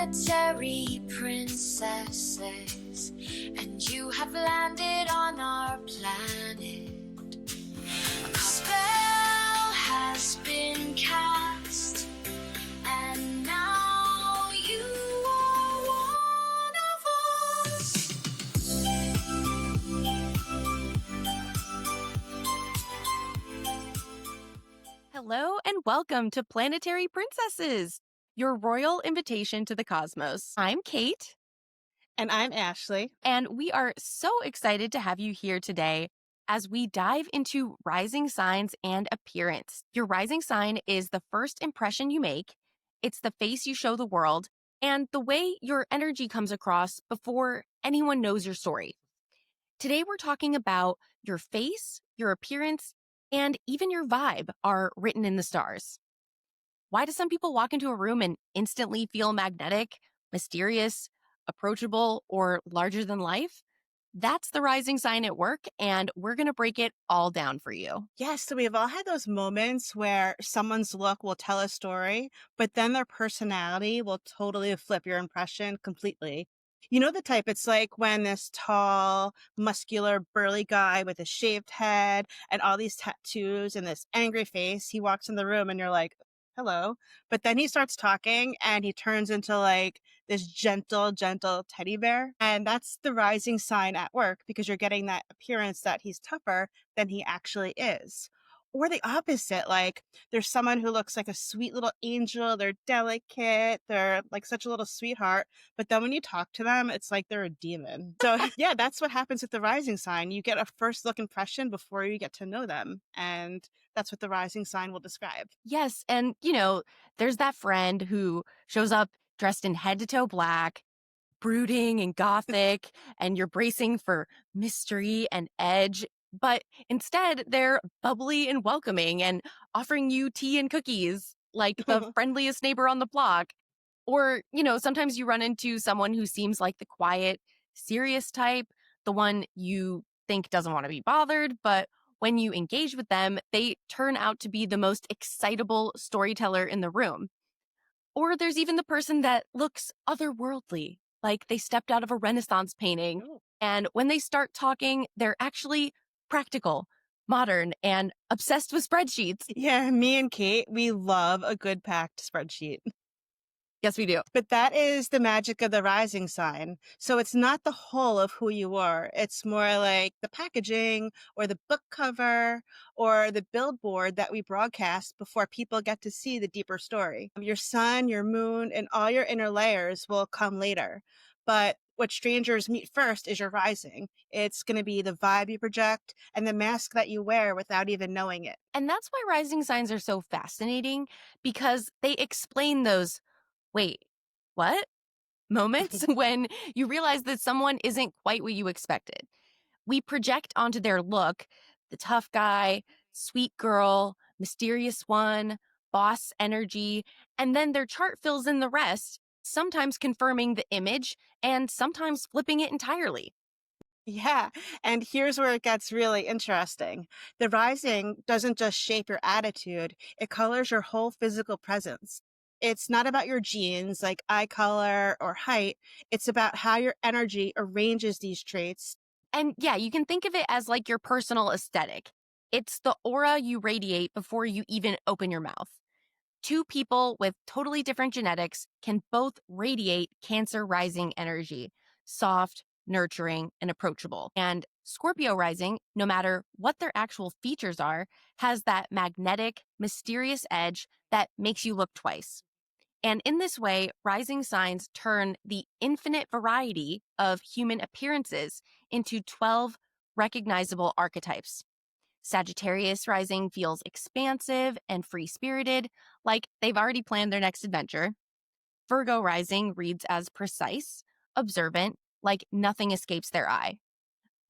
planetary princesses, and you have landed on our planet. A spell has been cast, and now you are one of us. Hello and welcome to Planetary Princesses, your royal invitation to the cosmos. I'm Kate. And I'm Ashley. And we are so excited to have you here today as we dive into rising signs and appearance. Your rising sign is the first impression you make. It's the face you show the world and the way your energy comes across before anyone knows your story. Today, we're talking about your face, your appearance, and even your vibe are written in the stars. Why do some people walk into a room and instantly feel magnetic, mysterious, approachable, or larger than life? That's the rising sign at work, and we're going to break it all down for you. Yes, so we've all had those moments where someone's look will tell a story, but then their personality will totally flip your impression completely. You know the type, it's like when this tall, muscular, burly guy with a shaved head and all these tattoos and this angry face, he walks in the room and you're like, hello. But then he starts talking and he turns into like this gentle teddy bear. And that's the rising sign at work because you're getting that appearance that he's tougher than he actually is. Or the opposite, like there's someone who looks like a sweet little angel, they're delicate, they're like such a little sweetheart, but then when you talk to them, it's like they're a demon. So yeah, that's what happens with the rising sign. You get a first look impression before you get to know them. And that's what the rising sign will describe. Yes, and there's that friend who shows up dressed in head to toe black, brooding and gothic, and you're bracing for mystery and edge. But instead, they're bubbly and welcoming and offering you tea and cookies like the friendliest neighbor on the block. Or, sometimes you run into someone who seems like the quiet, serious type, the one you think doesn't want to be bothered. But when you engage with them, they turn out to be the most excitable storyteller in the room. Or there's even the person that looks otherworldly, like they stepped out of a Renaissance painting. Oh. And when they start talking, they're actually practical, modern, and obsessed with spreadsheets. Yeah, me and Kate, we love a good packed spreadsheet. Yes, we do. But that is the magic of the rising sign. So it's not the whole of who you are. It's more like the packaging or the book cover or the billboard that we broadcast before people get to see the deeper story. Your sun, your moon, and all your inner layers will come later. But what strangers meet first is your rising. It's going to be the vibe you project and the mask that you wear without even knowing it. And that's why rising signs are so fascinating, because they explain those, wait, what? Moments when you realize that someone isn't quite what you expected. We project onto their look, the tough guy, sweet girl, mysterious one, boss energy, and then their chart fills in the rest, sometimes confirming the image and sometimes flipping it entirely. Yeah. And here's where it gets really interesting. The rising doesn't just shape your attitude, it colors your whole physical presence. It's not about your genes, like eye color or height. It's about how your energy arranges these traits. And yeah, you can think of it as like your personal aesthetic. It's the aura you radiate before you even open your mouth. Two people with totally different genetics can both radiate Cancer rising energy, soft, nurturing, and approachable. And Scorpio rising, no matter what their actual features are, has that magnetic, mysterious edge that makes you look twice. And in this way, rising signs turn the infinite variety of human appearances into 12 recognizable archetypes. Sagittarius rising feels expansive and free-spirited, like they've already planned their next adventure. Virgo rising reads as precise, observant, like nothing escapes their eye.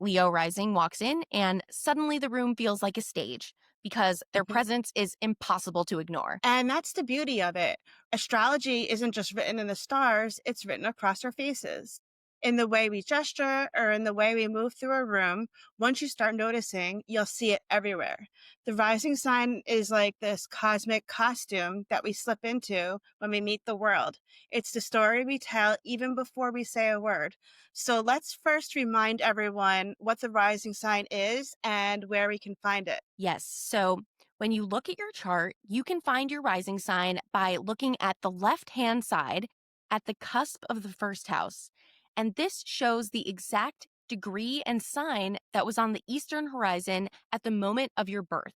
Leo rising walks in and suddenly the room feels like a stage because their presence is impossible to ignore. And that's the beauty of it. Astrology isn't just written in the stars, it's written across our faces. in the way we gesture or in the way we move through a room. Once you start noticing, you'll see it everywhere. The rising sign is like this cosmic costume that we slip into when we meet the world. It's the story we tell even before we say a word. So let's first remind everyone what the rising sign is and where we can find it. Yes. So when you look at your chart, you can find your rising sign by looking at the left hand side at the cusp of the first house. And this shows the exact degree and sign that was on the eastern horizon at the moment of your birth.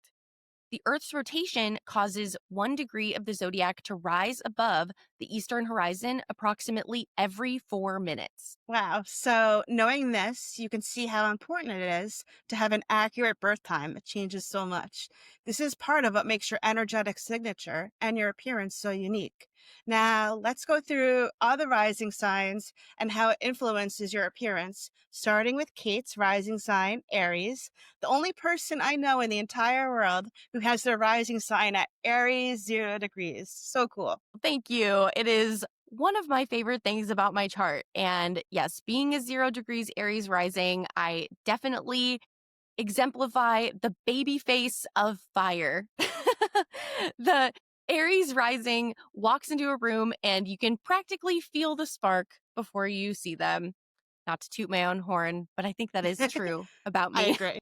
The Earth's rotation causes 1 degree of the zodiac to rise above the eastern horizon approximately every 4 minutes. Wow. So, knowing this, you can see how important it is to have an accurate birth time. It changes so much. This is part of what makes your energetic signature and your appearance so unique. Now, let's go through all the rising signs and how it influences your appearance, starting with Kate's rising sign, Aries, the only person I know in the entire world who has their rising sign at Aries 0 degrees. So cool. Thank you. It is one of my favorite things about my chart. And yes, being a 0 degrees Aries rising, I definitely exemplify the baby face of fire. The Aries rising walks into a room and you can practically feel the spark before you see them. Not to toot my own horn, but I think that is true about I me. agree.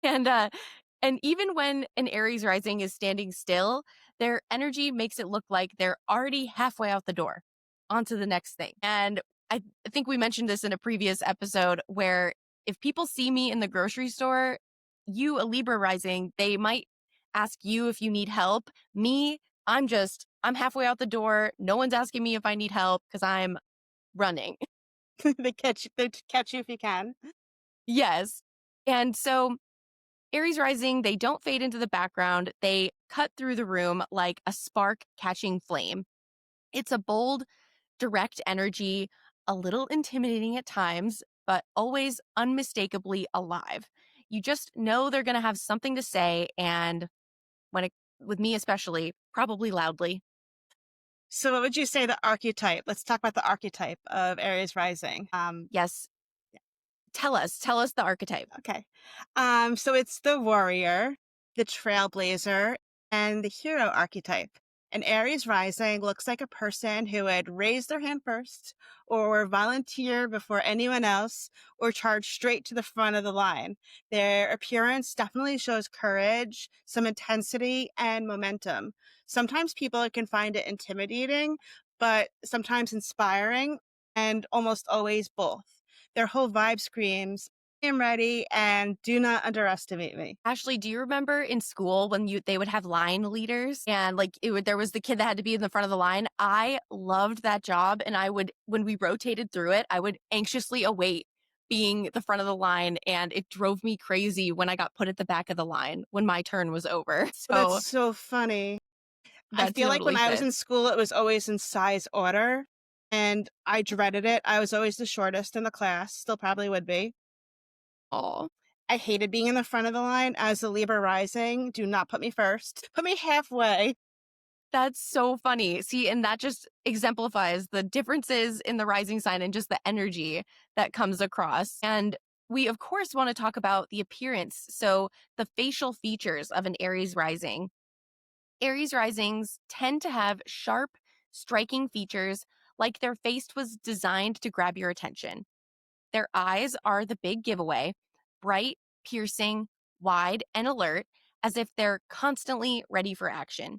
And even when an Aries rising is standing still, their energy makes it look like they're already halfway out the door onto the next thing. And I think we mentioned this in a previous episode where if people see me in the grocery store, you, a Libra rising, they might ask you if you need help. Me, I'm halfway out the door. No one's asking me if I need help because I'm running. They catch you if you can. Yes. And so Aries rising, they don't fade into the background. They cut through the room like a spark catching flame. It's a bold, direct energy, a little intimidating at times, but always unmistakably alive. You just know they're going to have something to say, and with me especially, probably loudly. So, what would you say the archetype? Let's talk about the archetype of Aries rising. Yes, tell us the archetype. Okay. So it's the warrior, the trailblazer, and the hero archetype. An Aries rising looks like a person who would raise their hand first, or volunteer before anyone else, or charge straight to the front of the line. Their appearance definitely shows courage, some intensity, and momentum. Sometimes people can find it intimidating, but sometimes inspiring, and almost always both. Their whole vibe screams, am ready and do not underestimate me. Ashley, do you remember in school when they would have line leaders and there was the kid that had to be in the front of the line? I loved that job, and when we rotated through it, I would anxiously await being the front of the line, and it drove me crazy when I got put at the back of the line when my turn was over. So That's so funny. I that feel like when totally I was in fits. school, it was always in size order and I dreaded it. I was always the shortest in the class, still probably would be. Oh, I hated being in the front of the line as a Libra rising. Do not put me first. Put me halfway. that's so funny. See, and that just exemplifies the differences in the rising sign and just the energy that comes across. And we, of course, want to talk about the appearance. So, the facial features of an Aries rising. Aries risings tend to have sharp, striking features like their face was designed to grab your attention. Their eyes are the big giveaway, bright, piercing, wide, and alert, as if they're constantly ready for action.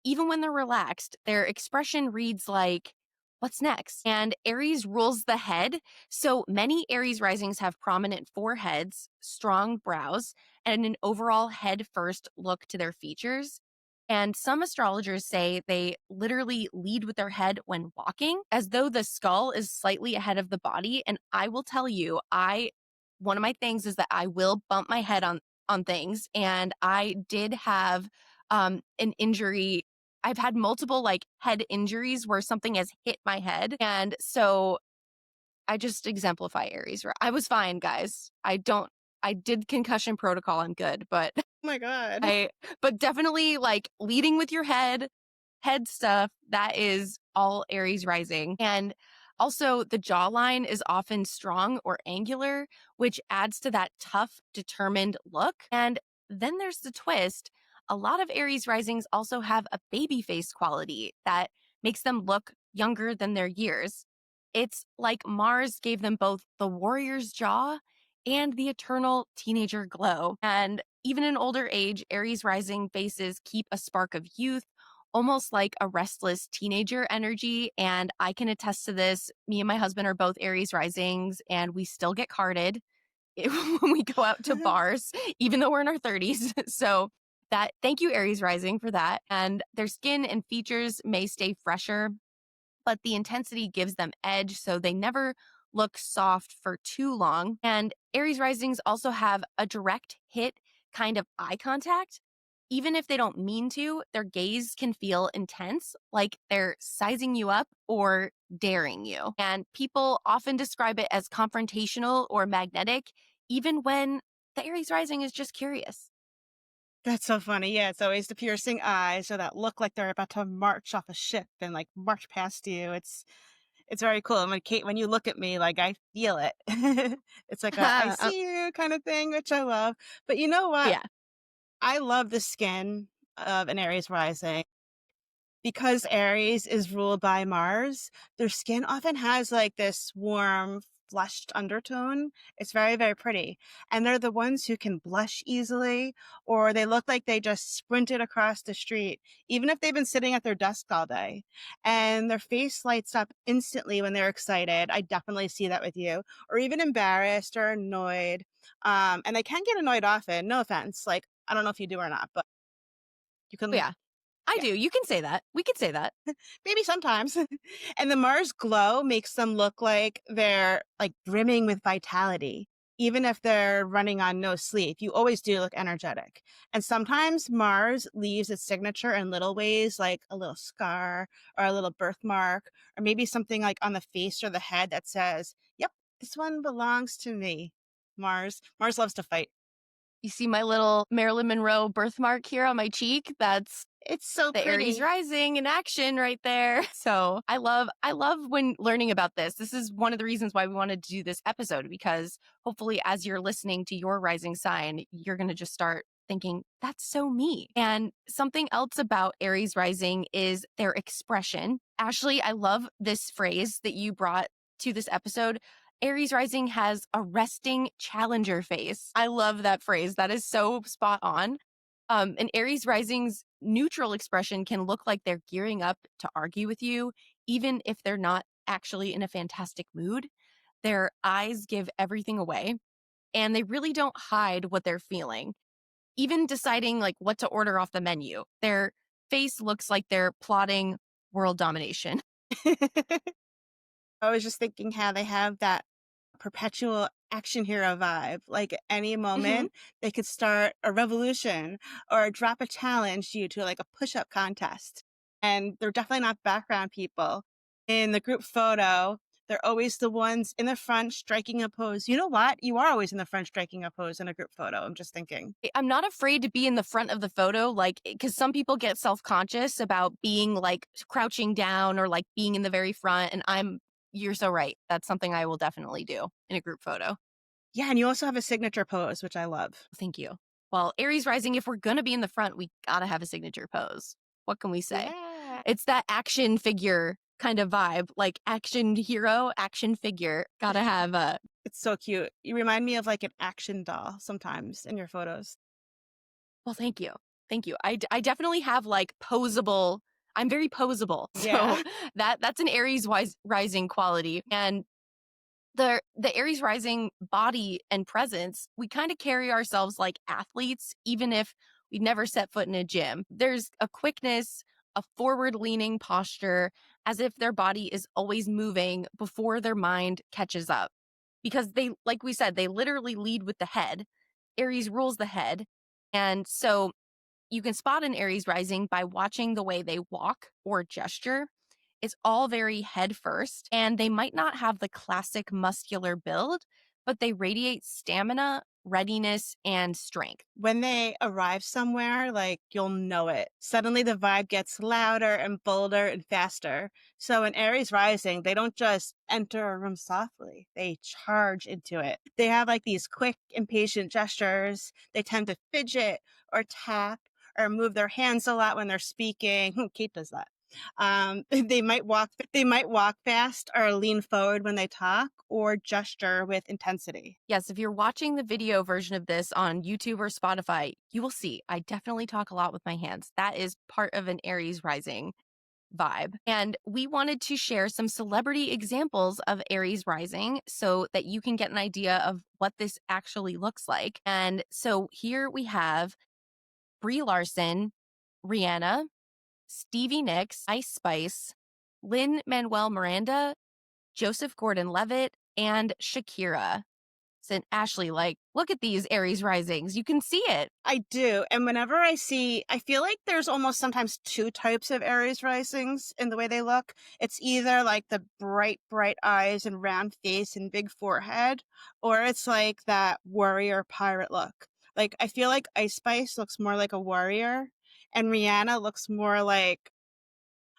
Even when they're relaxed, their expression reads like, what's next? And Aries rules the head. So many Aries risings have prominent foreheads, strong brows, and an overall head first look to their features. And some astrologers say they literally lead with their head when walking, as though the skull is slightly ahead of the body. And I will tell you, one of my things is that I will bump my head on things. And I did have an injury. I've had multiple head injuries where something has hit my head. And so I just exemplify Aries. I was fine, guys. I did concussion protocol. I'm good. But Oh my God. but definitely leading with your head stuff, that is all Aries rising. And Also, the jawline is often strong or angular, which adds to that tough, determined look. And then there's the twist. A lot of Aries risings also have a baby face quality that makes them look younger than their years. It's like Mars gave them both the warrior's jaw and the eternal teenager glow. And even in older age, Aries rising faces keep a spark of youth, almost like a restless teenager energy. And I can attest to this. Me and my husband are both Aries risings, and we still get carded when we go out to bars, even though we're in our 30s. So thank you, Aries rising, for that. And their skin and features may stay fresher, but the intensity gives them edge, so they never look soft for too long. And Aries risings also have a direct hit kind of eye contact. Even if they don't mean to, their gaze can feel intense, like they're sizing you up or daring you. And people often describe it as confrontational or magnetic, even when the Aries rising is just curious. That's so funny. Yeah, it's always the piercing eyes or that look like they're about to march off a ship and like march past you. It's very cool. And when Kate, when you look at me, like I feel it. It's like a I Um, see you kind of thing, which I love. But you know what? yeah. I love the skin of an Aries rising. Because Aries is ruled by Mars, their skin often has like this warm, flushed undertone. It's very, very pretty. And they're the ones who can blush easily, or they look like they just sprinted across the street, even if they've been sitting at their desk all day. And their face lights up instantly when they're excited. I definitely see that with you, or even embarrassed or annoyed. And they can get annoyed often. No offense. Like, I don't know if you do or not, but you can, Yeah, I yeah. do. You can say that. We could say that. Maybe sometimes. And the Mars glow makes them look like they're like brimming with vitality. Even if they're running on no sleep, you always do look energetic. And sometimes Mars leaves its signature in little ways, like a little scar or a little birthmark, or maybe something like on the face or the head that says, yep, this one belongs to me. Mars loves to fight. You see my little Marilyn Monroe birthmark here on my cheek? That's It's so the Aries pretty. rising in action right there. So I love when learning about this. This is one of the reasons why we wanted to do this episode, because hopefully as you're listening to your rising sign, you're going to just start thinking, that's so me. And something else about Aries rising is their expression. Ashley, I love this phrase that you brought to this episode. Aries rising has a resting challenger face. I love that phrase. That is so spot on. An Aries rising's neutral expression can look like they're gearing up to argue with you, even if they're not actually in a fantastic mood. Their eyes give everything away, and they really don't hide what they're feeling. Even deciding like what to order off the menu, their face looks like they're plotting world domination. I was just thinking how they have that perpetual action hero vibe. Like at any Mhm. moment, they could start a revolution or drop a challenge due to like a push up contest. And they're definitely not background people. In the group photo, they're always the ones in the front striking a pose. You know what? You are always in the front striking a pose in a group photo. I'm just thinking. I'm not afraid to be in the front of the photo, like, because some people get self conscious about being like crouching down or like being in the very front. And you're so right. That's something I will definitely do in a group photo. Yeah. And you also have a signature pose, which I love. Thank you. Well, Aries rising, if we're going to be in the front, we got to have a signature pose. What can we say? Yeah. It's that action figure kind of vibe, like action hero, action figure. Gotta have a, It's so cute. You remind me of like an action doll sometimes in your photos. well, thank you. Thank you. I definitely have like posable, I'm very posable. So Yeah. that's an Aries rising quality. And the Aries rising body and presence, we kind of carry ourselves like athletes, even if we never set foot in a gym. There's a quickness, a forward leaning posture, as if their body is always moving before their mind catches up. Because they, like we said, they literally lead with the head. Aries rules the head. And so you can spot an Aries rising by watching the way they walk or gesture. It's all very head first, and they might not have the classic muscular build, but they radiate stamina readiness, and strength. When they arrive somewhere, like you'll know it. Suddenly the vibe gets louder and bolder and faster. So in Aries rising, they don't just enter a room softly. They charge into it. They have like these quick, impatient gestures. They tend to fidget or tap or move their hands a lot when they're speaking. Kate does that. They might walk fast or lean forward when they talk or gesture with intensity. Yes, if you're watching the video version of this on YouTube or Spotify, you will see I definitely talk a lot with my hands. That is part of an Aries rising vibe. And we wanted to share some celebrity examples of Aries rising so that you can get an idea of what this actually looks like. And so here we have Brie Larson, Rihanna, Stevie Nicks, Ice Spice, Lin-Manuel Miranda, Joseph Gordon-Levitt, and Shakira. And Ashley, like, look at these Aries risings. You can see it. I do. And whenever I feel like there's almost sometimes two types of Aries risings in the way they look. It's either like the bright, bright eyes and round face and big forehead, or it's like that warrior pirate look. Like, I feel like Ice Spice looks more like a warrior, and Rihanna looks more like,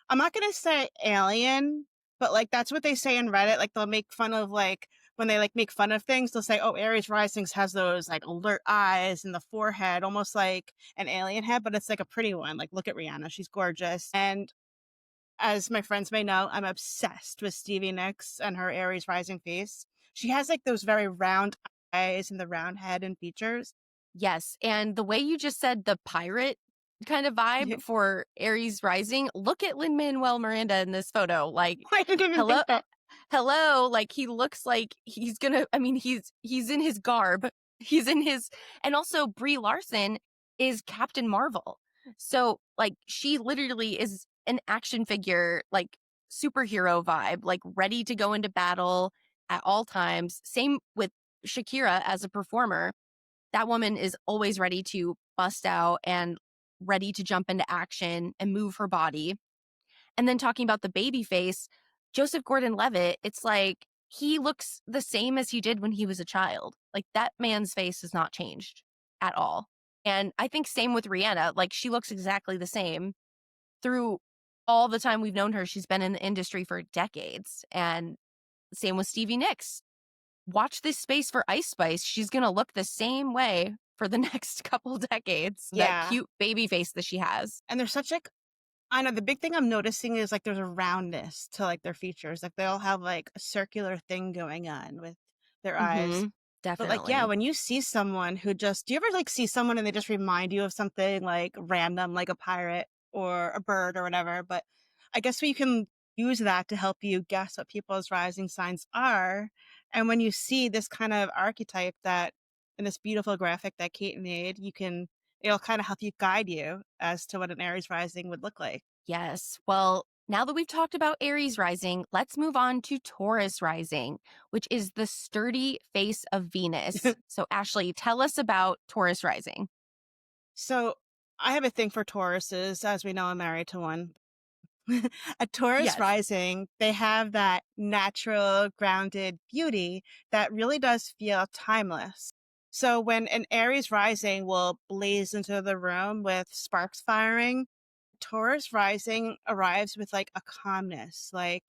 I'm not going to say alien, but like that's what they say in Reddit. Like they'll make fun of like when they like make fun of things, they'll say, oh, Aries Risings has those like alert eyes and the forehead, almost like an alien head, but it's like a pretty one. Like look at Rihanna. She's gorgeous. And as my friends may know, I'm obsessed with Stevie Nicks and her Aries Rising face. She has like those very round eyes and the round head and features. Yes. And the way you just said the pirate kind of vibe for Aries rising, look at Lin-Manuel Miranda in this photo. Like, I didn't even think that. Hello. Like he looks like he's gonna, I mean, he's in his garb. He's in his, and also Brie Larson is Captain Marvel. So like she literally is an action figure, like superhero vibe, like ready to go into battle at all times. Same with Shakira as a performer. That woman is always ready to bust out and ready to jump into action and move her body. And then talking about the baby face, Joseph Gordon-Levitt, it's like he looks the same as he did when he was a child. Like that man's face has not changed at all. And I think same with Rihanna. Like she looks exactly the same through all the time we've known her. She's been in the industry for decades. And same with Stevie Nicks. Watch this space for Ice Spice. She's going to look the same way for the next couple decades. Yeah. That cute baby face that she has. And they're such like, I know the big thing I'm noticing is like there's a roundness to like their features. Like they all have like a circular thing going on with their eyes. Definitely. But like, yeah, when you see someone who just, do you ever like see someone and they just remind you of something like random, like a pirate or a bird or whatever? But I guess we can use that to help you guess what people's rising signs are. And when you see this kind of archetype that in this beautiful graphic that Kate made, it'll kind of help you guide you as to what an Aries rising would look like. Yes. Well, now that we've talked about Aries rising, let's move on to Taurus rising, which is the sturdy face of Venus. So Ashley, tell us about Taurus rising. So I have a thing for Tauruses. As we know, I'm married to one. A Taurus rising, they have that natural, grounded beauty that really does feel timeless. So when an Aries rising will blaze into the room with sparks firing, Taurus rising arrives with like a calmness, like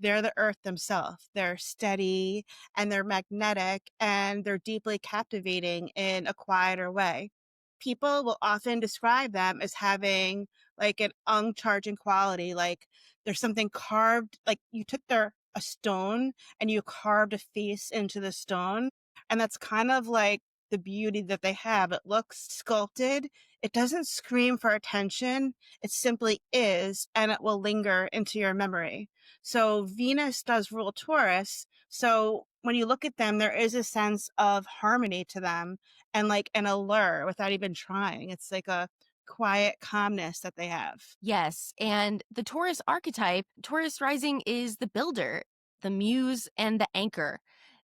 they're the earth themselves. They're steady and they're magnetic and they're deeply captivating in a quieter way. People will often describe them as having like an uncharging quality, like there's something carved, like you took a stone and you carved a face into the stone. And that's kind of like the beauty that they have. It looks sculpted. It doesn't scream for attention. It simply is, and it will linger into your memory. So Venus does rule Taurus. So when you look at them, there is a sense of harmony to them and like an allure without even trying. It's like a quiet calmness that they have. Yes. And the Taurus archetype, Taurus rising is the builder, the muse, and the anchor.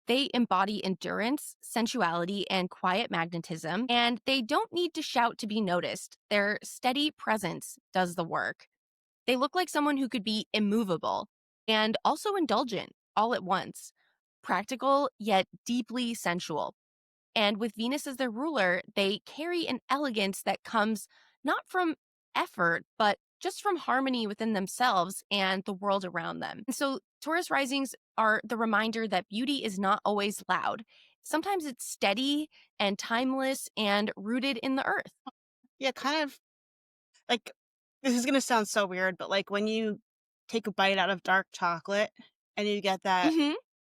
They embody endurance, sensuality, and quiet magnetism, and they don't need to shout to be noticed. Their steady presence does the work. They look like someone who could be immovable and also indulgent all at once, practical yet deeply sensual. And with Venus as their ruler, they carry an elegance that comes not from effort, but just from harmony within themselves and the world around them. And so Taurus risings are the reminder that beauty is not always loud. Sometimes it's steady and timeless and rooted in the earth. Yeah, kind of like this is gonna sound so weird, but like when you take a bite out of dark chocolate and you get that Hmm.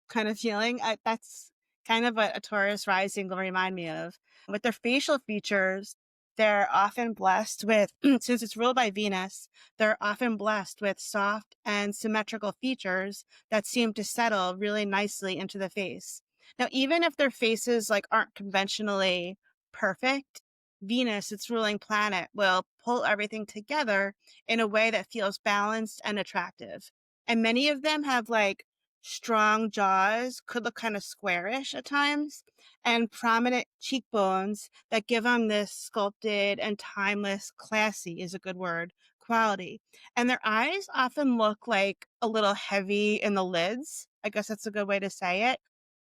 kind of feeling. That's kind of what a Taurus rising will remind me of. With their facial features, they're often blessed with, since it's ruled by Venus, they're often blessed with soft and symmetrical features that seem to settle really nicely into the face. Now, even if their faces like aren't conventionally perfect, Venus, its ruling planet, will pull everything together in a way that feels balanced and attractive. And many of them have like strong jaws, could look kind of squarish at times, and prominent cheekbones that give them this sculpted and timeless, classy is a good word, quality. And their eyes often look like a little heavy in the lids. I guess that's a good way to say it.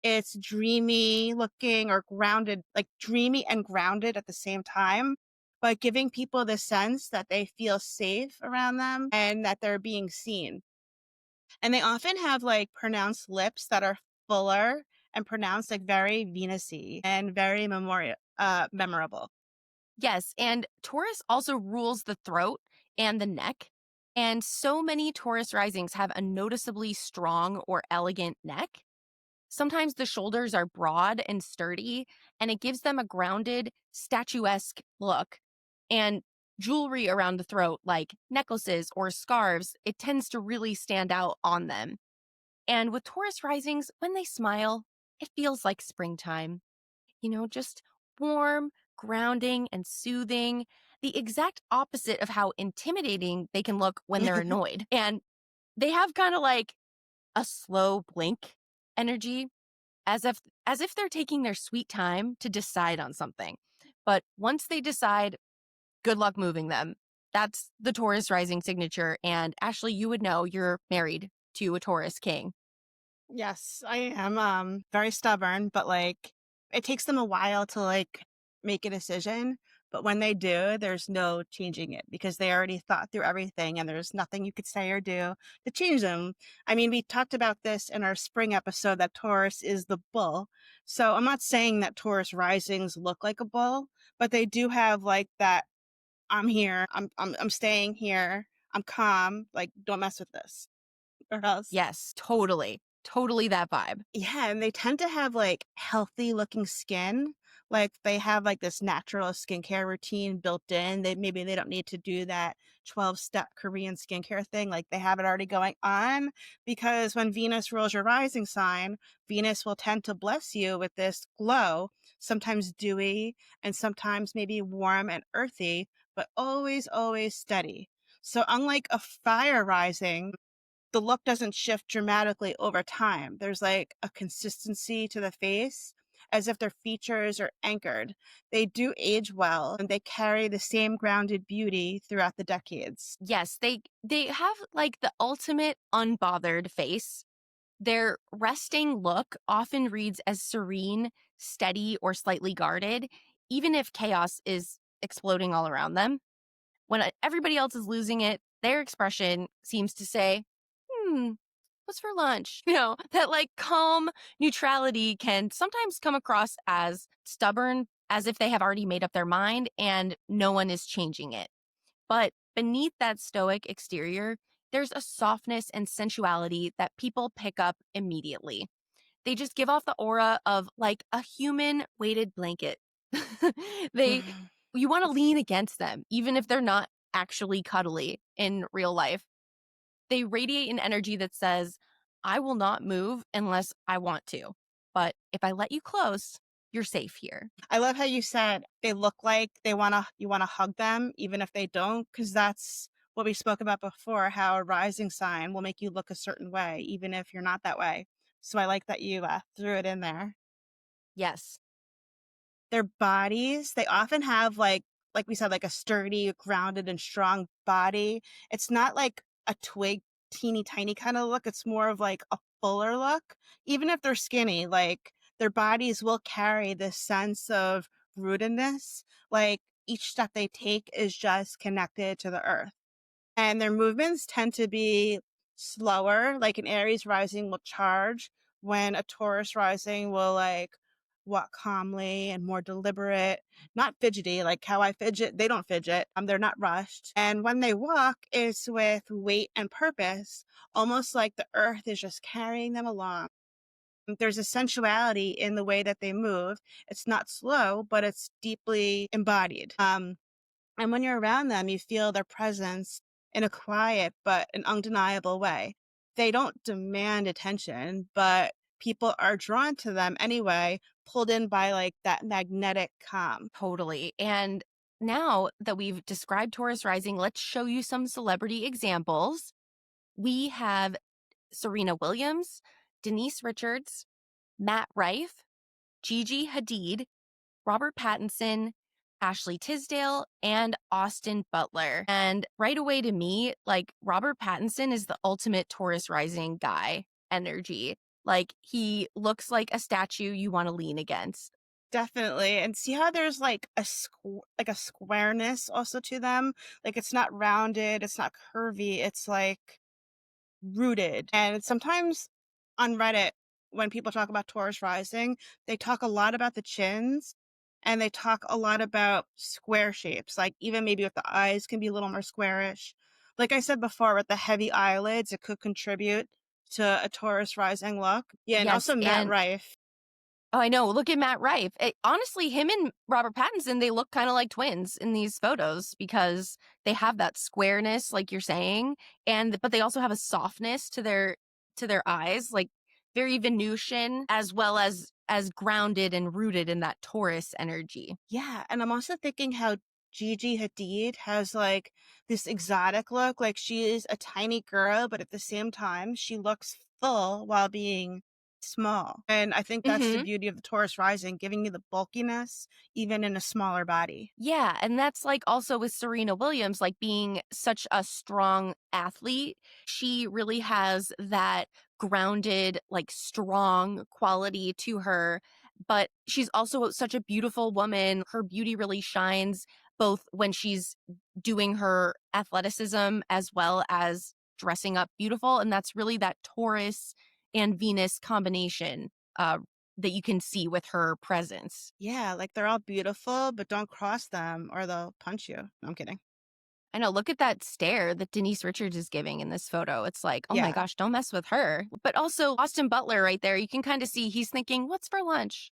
It's dreamy looking or grounded, like dreamy and grounded at the same time, but giving people the sense that they feel safe around them and that they're being seen. And they often have like pronounced lips that are fuller and pronounced like very Venusy and very memorable. Yes, and Taurus also rules the throat and the neck. And so many Taurus risings have a noticeably strong or elegant neck. Sometimes the shoulders are broad and sturdy, and it gives them a grounded, statuesque look. And jewelry around the throat, like necklaces or scarves, it tends to really stand out on them. And with Taurus risings, when they smile, it feels like springtime. Just warm, grounding, and soothing. The exact opposite of how intimidating they can look when they're annoyed. And they have kind of like a slow blink energy as if they're taking their sweet time to decide on something. But once they decide, good luck moving them. That's the Taurus rising signature. And Ashley, you would know you're married to a Taurus king. Yes, I am very stubborn, but like it takes them a while to like make a decision. But when they do, there's no changing it because they already thought through everything and there's nothing you could say or do to change them. I mean, we talked about this in our spring episode that Taurus is the bull. So I'm not saying that Taurus risings look like a bull, but they do have like that I'm here, I'm staying here, I'm calm, like don't mess with this or else. Yes, totally. Totally that vibe. Yeah, and they tend to have, like, healthy looking skin. Like, they have, like, this natural skincare routine built in. Maybe they don't need to do that 12-step Korean skincare thing, like, they have it already going on, because when Venus rules your rising sign, Venus will tend to bless you with this glow, sometimes dewy and sometimes maybe warm and earthy, but always, always steady. So unlike a fire rising, the look doesn't shift dramatically over time. There's like a consistency to the face as if their features are anchored. They do age well and they carry the same grounded beauty throughout the decades. Yes, they have like the ultimate unbothered face. Their resting look often reads as serene, steady, or slightly guarded, even if chaos is exploding all around them. When everybody else is losing it, their expression seems to say, hmm, what's for lunch? That like calm neutrality can sometimes come across as stubborn, as if they have already made up their mind and no one is changing it. But beneath that stoic exterior, there's a softness and sensuality that people pick up immediately. They just give off the aura of like a human weighted blanket. they You want to lean against them even if they're not actually cuddly in real life. They radiate an energy that says, I will not move unless I want to. But if I let you close, you're safe here. I love how you said they look like you want to hug them even if they don't, because that's what we spoke about before, how a rising sign will make you look a certain way even if you're not that way. So I like that you threw it in there. Yes. Their bodies, they often have like we said, like a sturdy, grounded, and strong body. It's not like a twig, teeny tiny kind of look. It's more of like a fuller look. Even if they're skinny, like their bodies will carry this sense of rootedness. Like each step they take is just connected to the earth. And their movements tend to be slower. Like an Aries rising will charge, when a Taurus rising will like walk calmly and more deliberate, not fidgety, like how I fidget. They don't fidget. They're not rushed. And when they walk, it's with weight and purpose, almost like the earth is just carrying them along. There's a sensuality in the way that they move. It's not slow, but it's deeply embodied. And when you're around them, you feel their presence in a quiet but an undeniable way. They don't demand attention, but people are drawn to them anyway, pulled in by like that magnetic calm. Totally. And now that we've described Taurus rising, let's show you some celebrity examples. We have Serena Williams, Denise Richards, Matt Rife, Gigi Hadid, Robert Pattinson, Ashley Tisdale, and Austin Butler. And right away to me, like Robert Pattinson is the ultimate Taurus rising guy energy. Like he looks like a statue you want to lean against. Definitely. And see how there's like like a squareness also to them? Like it's not rounded, it's not curvy, it's like rooted. And sometimes on Reddit, when people talk about Taurus rising, they talk a lot about the chins and they talk a lot about square shapes. Like even maybe with the eyes can be a little more squarish. Like I said before, with the heavy eyelids, it could contribute to a Taurus rising look. Yeah, and Yes, also Matt and Rife. oh, I know. Look at Matt Rife. Honestly, him and Robert Pattinson, they look kind of like twins in these photos because they have that squareness, like you're saying, and but they also have a softness to their eyes, like very Venusian, as well as grounded and rooted in that Taurus energy. Yeah, and I'm also thinking how Gigi Hadid has like this exotic look. Like she is a tiny girl, but at the same time, she looks full while being small. And I think that's the Hmm. beauty of the Taurus rising, giving you the bulkiness even in a smaller body. Yeah, and that's like also with Serena Williams, like being such a strong athlete. She really has that grounded, like strong quality to her, but she's also such a beautiful woman. Her beauty really shines both when she's doing her athleticism as well as dressing up beautiful. And that's really that Taurus and Venus combination that you can see with her presence. Yeah, like they're all beautiful, but don't cross them or they'll punch you. No, I'm kidding. I know. Look at that stare that Denise Richards is giving in this photo. It's like, oh my Yeah. gosh, don't mess with her. But also, Austin Butler right there, you can kind of see he's thinking, what's for lunch?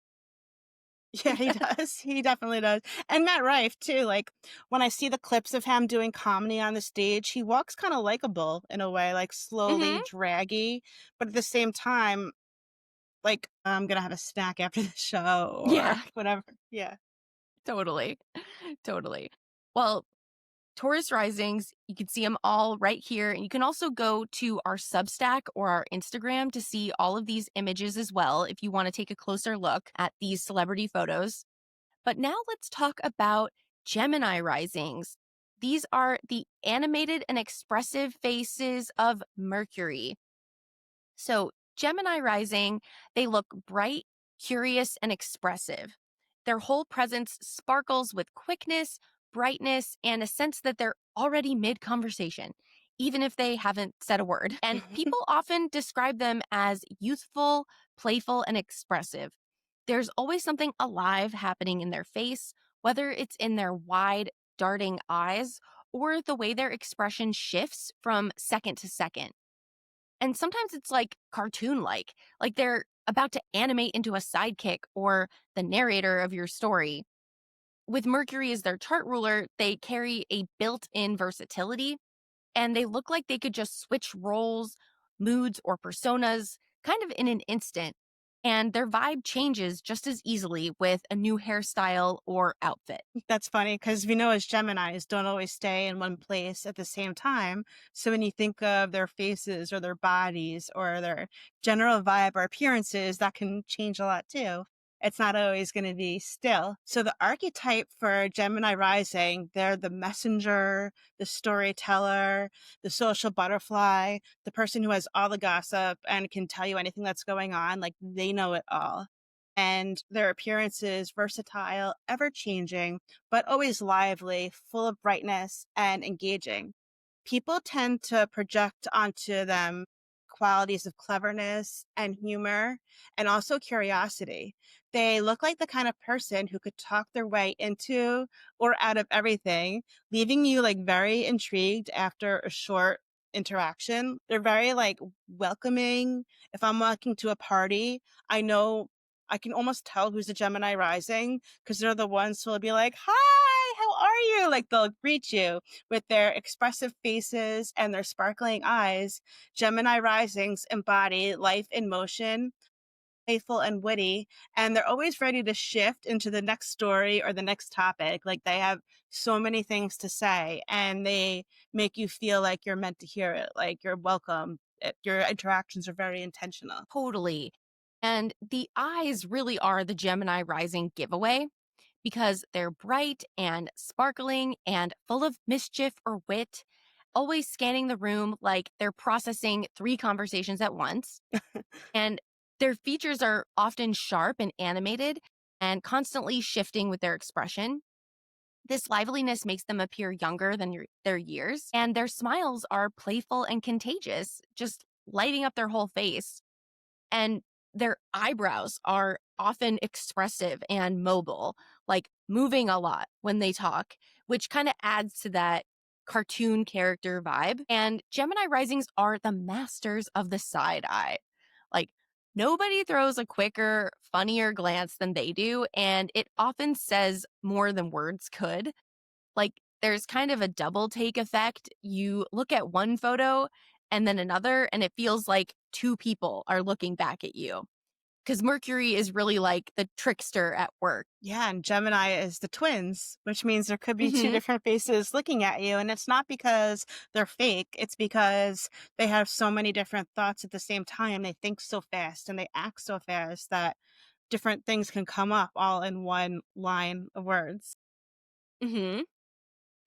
Yeah, he does. He definitely does. And Matt Rife too. Like when I see the clips of him doing comedy on the stage, he walks kind of likable in a way, like slowly Hmm. draggy, but at the same time, like I'm gonna have a snack after the show or Yeah, whatever. Yeah. totally. Totally. Well, Taurus risings, you can see them all right here. And you can also go to our Substack or our Instagram to see all of these images as well if you want to take a closer look at these celebrity photos. But now let's talk about Gemini risings. These are the animated and expressive faces of Mercury. So, Gemini rising, they look bright, curious, and expressive. Their whole presence sparkles with quickness, brightness, and a sense that they're already mid conversation, even if they haven't said a word. And people often describe them as youthful, playful, and expressive. There's always something alive happening in their face, whether it's in their wide, darting eyes or the way their expression shifts from second to second. And sometimes it's like cartoon like they're about to animate into a sidekick or the narrator of your story. With Mercury as their chart ruler, they carry a built in versatility and they look like they could just switch roles, moods, or personas kind of in an instant. And their vibe changes just as easily with a new hairstyle or outfit. That's funny because we know as Geminis don't always stay in one place at the same time. So when you think of their faces or their bodies or their general vibe or appearances, that can change a lot too. It's not always going to be still. So the archetype for Gemini rising, they're the messenger, the storyteller, the social butterfly, the person who has all the gossip and can tell you anything that's going on. Like they know it all. and their appearance is versatile, ever changing, but always lively, full of brightness and engaging. People tend to project onto them qualities of cleverness and humor and also curiosity. They look like the kind of person who could talk their way into or out of everything, leaving you like very intrigued after a short interaction. They're very like welcoming. If I'm walking to a party, I know I can almost tell who's a Gemini rising because they're the ones who will be like, "Hi, how are you?" Like they'll greet you with their expressive faces and their sparkling eyes. Gemini risings embody life in motion, playful and witty, and they're always ready to shift into the next story or the next topic. Like they have so many things to say and they make you feel like you're meant to hear it, like you're welcome. Your interactions are very intentional. Totally. And the eyes really are the Gemini rising giveaway because they're bright and sparkling and full of mischief or wit, always scanning the room like they're processing three conversations at once. And their features are often sharp and animated and constantly shifting with their expression. This liveliness makes them appear younger than their years, and their smiles are playful and contagious, just lighting up their whole face. And their eyebrows are often expressive and mobile, like moving a lot when they talk, which kind of adds to that cartoon character vibe. And Gemini risings are the masters of the side eye. Like, nobody throws a quicker, funnier glance than they do, and it often says more than words could. Like, there's kind of a double take effect. You look at one photo and then another, and it feels like two people are looking back at you. Because Mercury is really like the trickster at work. Yeah, and Gemini is the twins, which means there could be two Hmm. different faces looking at you. And it's not because they're fake, it's because they have so many different thoughts at the same time. They think so fast and they act so fast that different things can come up all in one line of words. Hmm.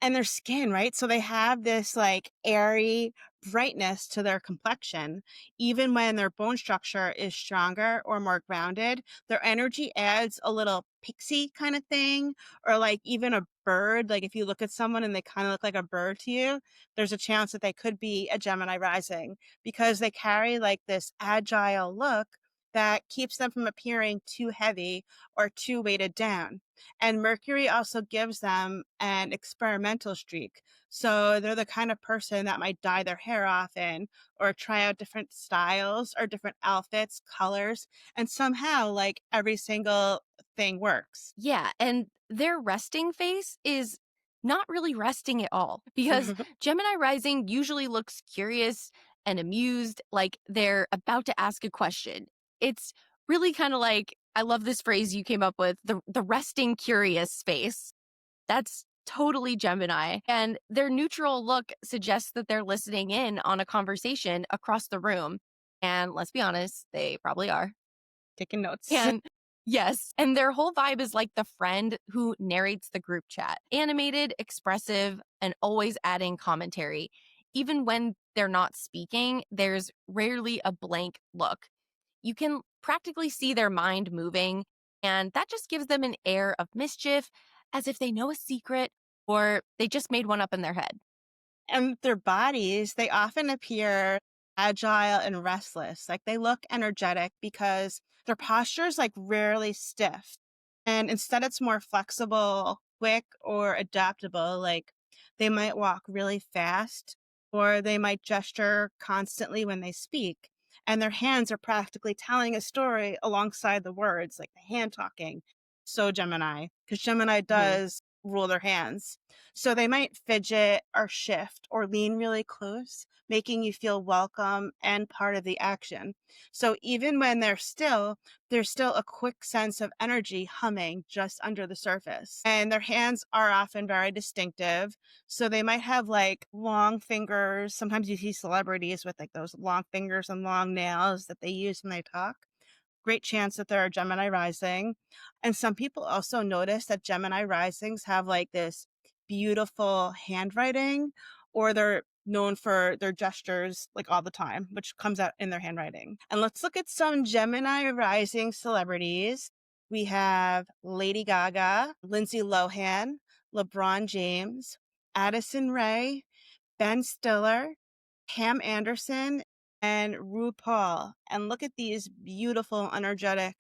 And their skin, right? So they have this like airy brightness to their complexion. Even when their bone structure is stronger or more grounded, their energy adds a little pixie kind of thing, or like even a bird. Like if you look at someone and they kind of look like a bird to you, there's a chance that they could be a Gemini rising because they carry like this agile look that keeps them from appearing too heavy or too weighted down. And Mercury also gives them an experimental streak. So they're the kind of person that might dye their hair often or try out different styles or different outfits, colors, and somehow like every single thing works. Yeah. And their resting face is not really resting at all because Gemini rising usually looks curious and amused, like they're about to ask a question. It's really kind of like, I love this phrase you came up with, the resting curious face. That's totally Gemini. And their neutral look suggests that they're listening in on a conversation across the room. And let's be honest, they probably are. Taking notes. And yes, and their whole vibe is like the friend who narrates the group chat. Animated, expressive, and always adding commentary. Even when they're not speaking, there's rarely a blank look. You can practically see their mind moving, and that just gives them an air of mischief, as if they know a secret or they just made one up in their head. And their bodies, they often appear agile and restless. Like they look energetic because their posture is like rarely stiff. And instead, it's more flexible, quick, or adaptable. Like they might walk really fast or they might gesture constantly when they speak. And their hands are practically telling a story alongside the words, like the hand talking. So Gemini, because Gemini Mhm. does rule their hands. So they might fidget or shift or lean really close, making you feel welcome and part of the action. So even when they're still, there's still a quick sense of energy humming just under the surface. And their hands are often very distinctive. So they might have like long fingers. Sometimes you see celebrities with like those long fingers and long nails that they use when they talk. Great chance that they're a Gemini rising. And some people also notice that Gemini risings have like this beautiful handwriting, or they're known for their gestures like all the time, which comes out in their handwriting. And let's look at some Gemini rising celebrities. we have Lady Gaga, Lindsay Lohan, LeBron James, Addison Rae, Ben Stiller, Pam Anderson, and RuPaul. And look at these beautiful, energetic,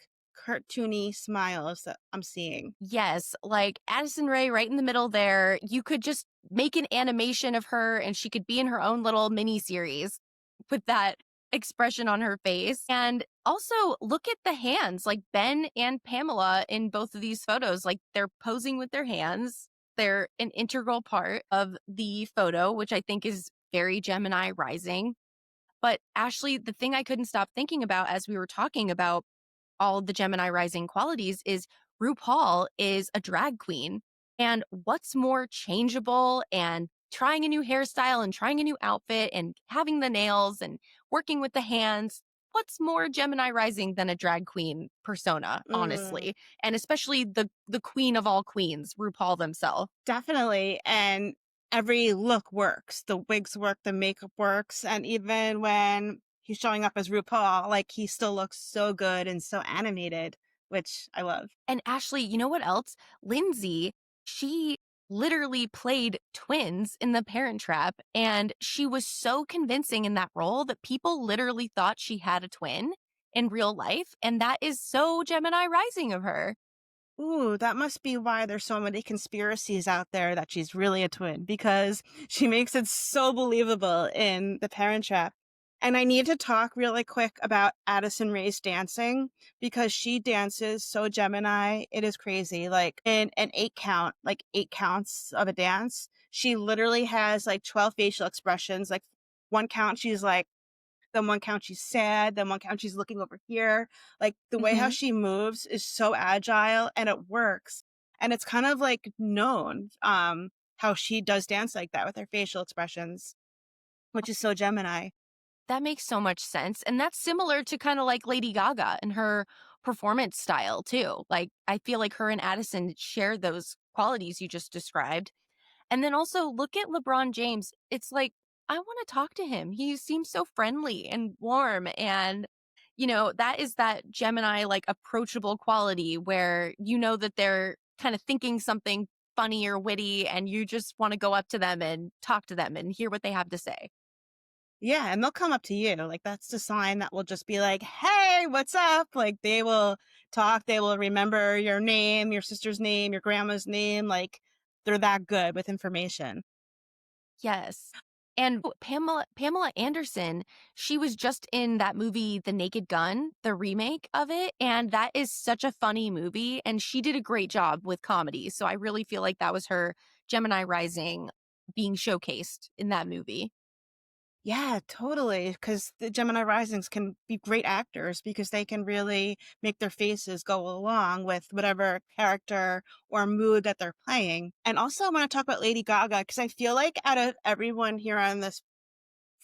cartoony smiles that I'm seeing. Yes, like Addison Rae right in the middle there. You could just make an animation of her and she could be in her own little mini series with that expression on her face. And also look at the hands, like Ben and Pamela in both of these photos, like they're posing with their hands. They're an integral part of the photo, which I think is very Gemini rising. But Ashley, the thing I couldn't stop thinking about as we were talking about all the Gemini rising qualities is RuPaul is a drag queen. And what's more changeable and trying a new hairstyle and trying a new outfit and having the nails and working with the hands? What's more Gemini rising than a drag queen persona, Mm, honestly? And especially the queen of all queens, RuPaul themselves. definitely. And every look works. The wigs work, the makeup works. And even when he's showing up as RuPaul, like he still looks so good and so animated, which I love. And Ashley, you know what else? Lindsay, she literally played twins in The Parent Trap, and she was so convincing in that role that people literally thought she had a twin in real life. And that is so Gemini rising of her. Ooh, that must be why there's so many conspiracies out there that she's really a twin, because she makes it so believable in The Parent Trap. And I need to talk really quick about Addison Rae's dancing, because she dances so Gemini. It is crazy. Like in an 8 count, like 8 counts of a dance, she literally has like 12 facial expressions. Like one count, she's like, then one count she's sad, then one count she's looking over here. Like the way how Hmm. she moves is so agile and it works. And it's kind of like known how she does dance like that with her facial expressions, which is so Gemini. That makes so much sense. And that's similar to kind of like Lady Gaga and her performance style, too. Like, I feel like her and Addison share those qualities you just described. And then also look at LeBron James. It's like, I want to talk to him. He seems so friendly and warm. And, that is that Gemini, like, approachable quality where you know that they're kind of thinking something funny or witty and you just want to go up to them and talk to them and hear what they have to say. Yeah, and they'll come up to you. Like that's the sign that will just be like, "Hey, what's up?" Like they will talk, they will remember your name, your sister's name, your grandma's name, like they're that good with information. Yes. And Pamela Anderson, she was just in that movie The Naked Gun, the remake of it, and that is such a funny movie and she did a great job with comedy. So I really feel like that was her Gemini rising being showcased in that movie. Yeah, totally. Because the Gemini Risings can be great actors because they can really make their faces go along with whatever character or mood that they're playing. And also, I want to talk about Lady Gaga because I feel like out of everyone here on this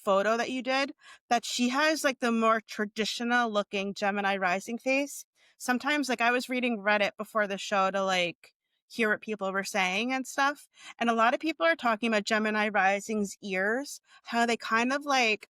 photo that you did, that she has like the more traditional looking Gemini rising face. Sometimes like I was reading Reddit before the show to like hear what people were saying and stuff. And a lot of people are talking about Gemini rising's ears, how they kind of like,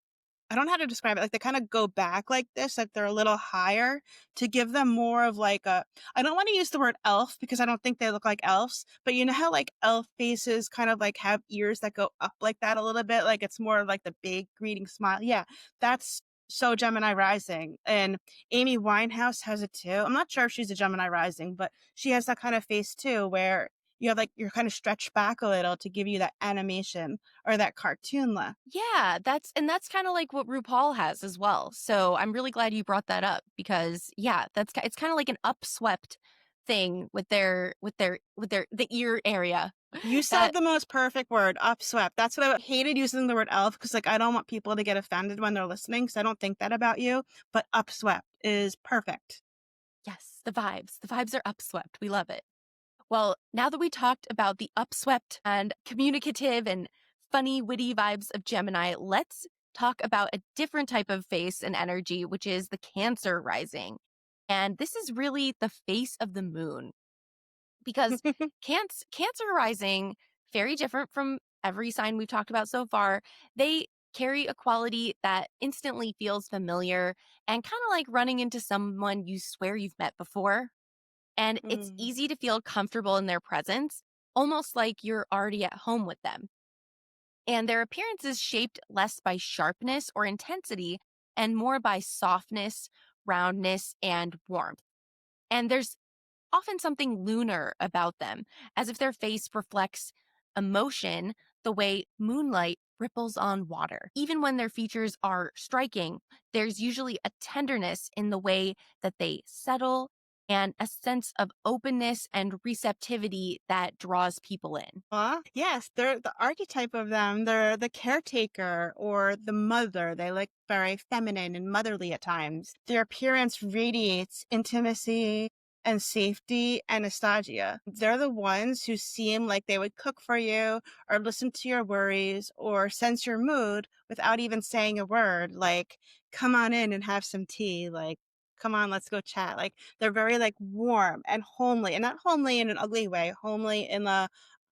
I don't know how to describe it. Like they kind of go back like this, like they're a little higher to give them more of like a, I don't want to use the word elf because I don't think they look like elves, but you know how like elf faces kind of like have ears that go up like that a little bit? Like it's more like the big greeting smile. Yeah, that's so Gemini rising. And Amy Winehouse has it too. I'm not sure if she's a Gemini rising, but she has that kind of face too, where you have like, you're kind of stretched back a little to give you that animation or that cartoon look. Yeah, that's kind of like what RuPaul has as well. So I'm really glad you brought that up because yeah, it's kind of like an upswept thing with their the ear area. You said That the most perfect word, upswept. That's what I hated using the word elf because, like, I don't want people to get offended when they're listening because I don't think that about you. But upswept is perfect. yes, the vibes are upswept. We love it. Well, now that we talked about the upswept and communicative and funny, witty vibes of Gemini, let's talk about a different type of face and energy, which is the Cancer rising. And this is really the face of the moon because Cancer rising, very different from every sign we've talked about so far. They carry a quality that instantly feels familiar and kind of like running into someone you swear you've met before. and it's Mm. easy to feel comfortable in their presence, almost like you're already at home with them. And their appearance is shaped less by sharpness or intensity and more by softness, roundness, and warmth. And there's often something lunar about them, as if their face reflects emotion the way moonlight ripples on water. Even when their features are striking, there's usually a tenderness in the way that they settle and a sense of openness and receptivity that draws people in. Yes, they're the archetype of them. They're the caretaker or the mother. They look very feminine and motherly at times. Their appearance radiates intimacy and safety and nostalgia. They're the ones who seem like they would cook for you or listen to your worries or sense your mood without even saying a word. Like, come on in and have some tea. Like, come on, let's go chat. Like, they're very like warm and homely, and not homely in an ugly way, homely in the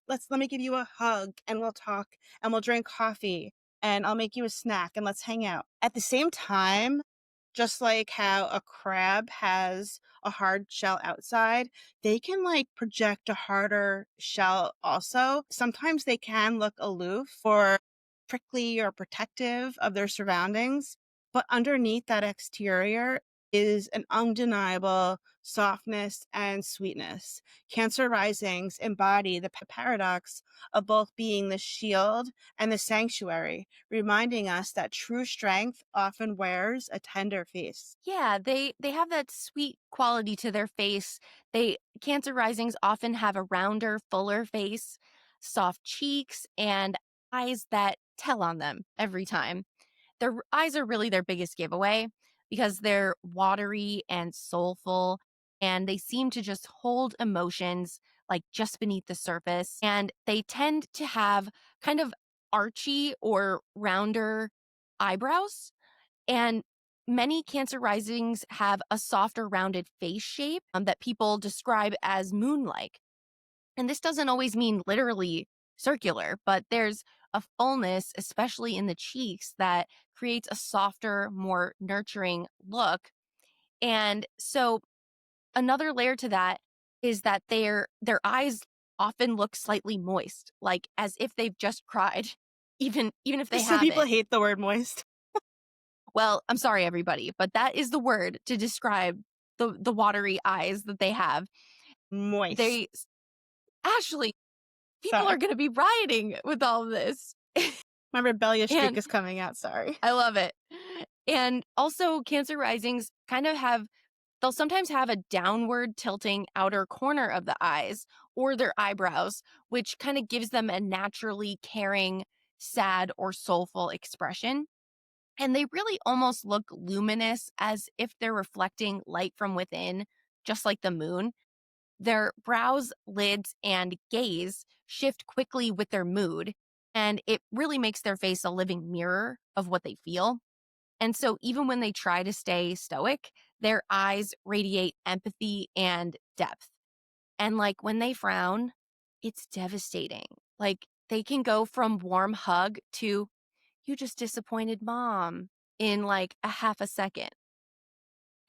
let me give you a hug and we'll talk and we'll drink coffee and I'll make you a snack and let's hang out. At the same time, just like how a crab has a hard shell outside, they can like project a harder shell also. Sometimes they can look aloof or prickly or protective of their surroundings, but underneath that exterior is an undeniable softness and sweetness. Cancer risings embody the paradox of both being the shield and the sanctuary, reminding us that true strength often wears a tender face. Yeah, they have that sweet quality to their face. They Cancer risings often have a rounder, fuller face, soft cheeks, and eyes that tell on them every time. Their eyes are really their biggest giveaway because they're watery and soulful, and they seem to just hold emotions like just beneath the surface. And they tend to have kind of archy or rounder eyebrows, and many Cancer risings have a softer, rounded face shape that people describe as moon like. And this doesn't always mean literally circular, but there's a fullness, especially in the cheeks, that creates a softer, more nurturing look. And so another layer to that is that their eyes often look slightly moist, like as if they've just cried, even if they Some people haven't. hate the word moist. Well, I'm sorry, everybody, but that is the word to describe the watery eyes that they have. Moist. They Ashley, people are Sorry. going to be rioting with all of this. My rebellious streak And is coming out. Sorry. I love it. And also, Cancer risings they'll sometimes have a downward tilting outer corner of the eyes or their eyebrows, which kind of gives them a naturally caring, sad, or soulful expression. And they really almost look luminous, as if they're reflecting light from within, just like the moon. Their brows, lids, and gaze shift quickly with their mood, and it really makes their face a living mirror of what they feel. And so, even when they try to stay stoic, their eyes radiate empathy and depth. And like when they frown, it's devastating. Like they can go from warm hug to you just disappointed mom in like a half a second.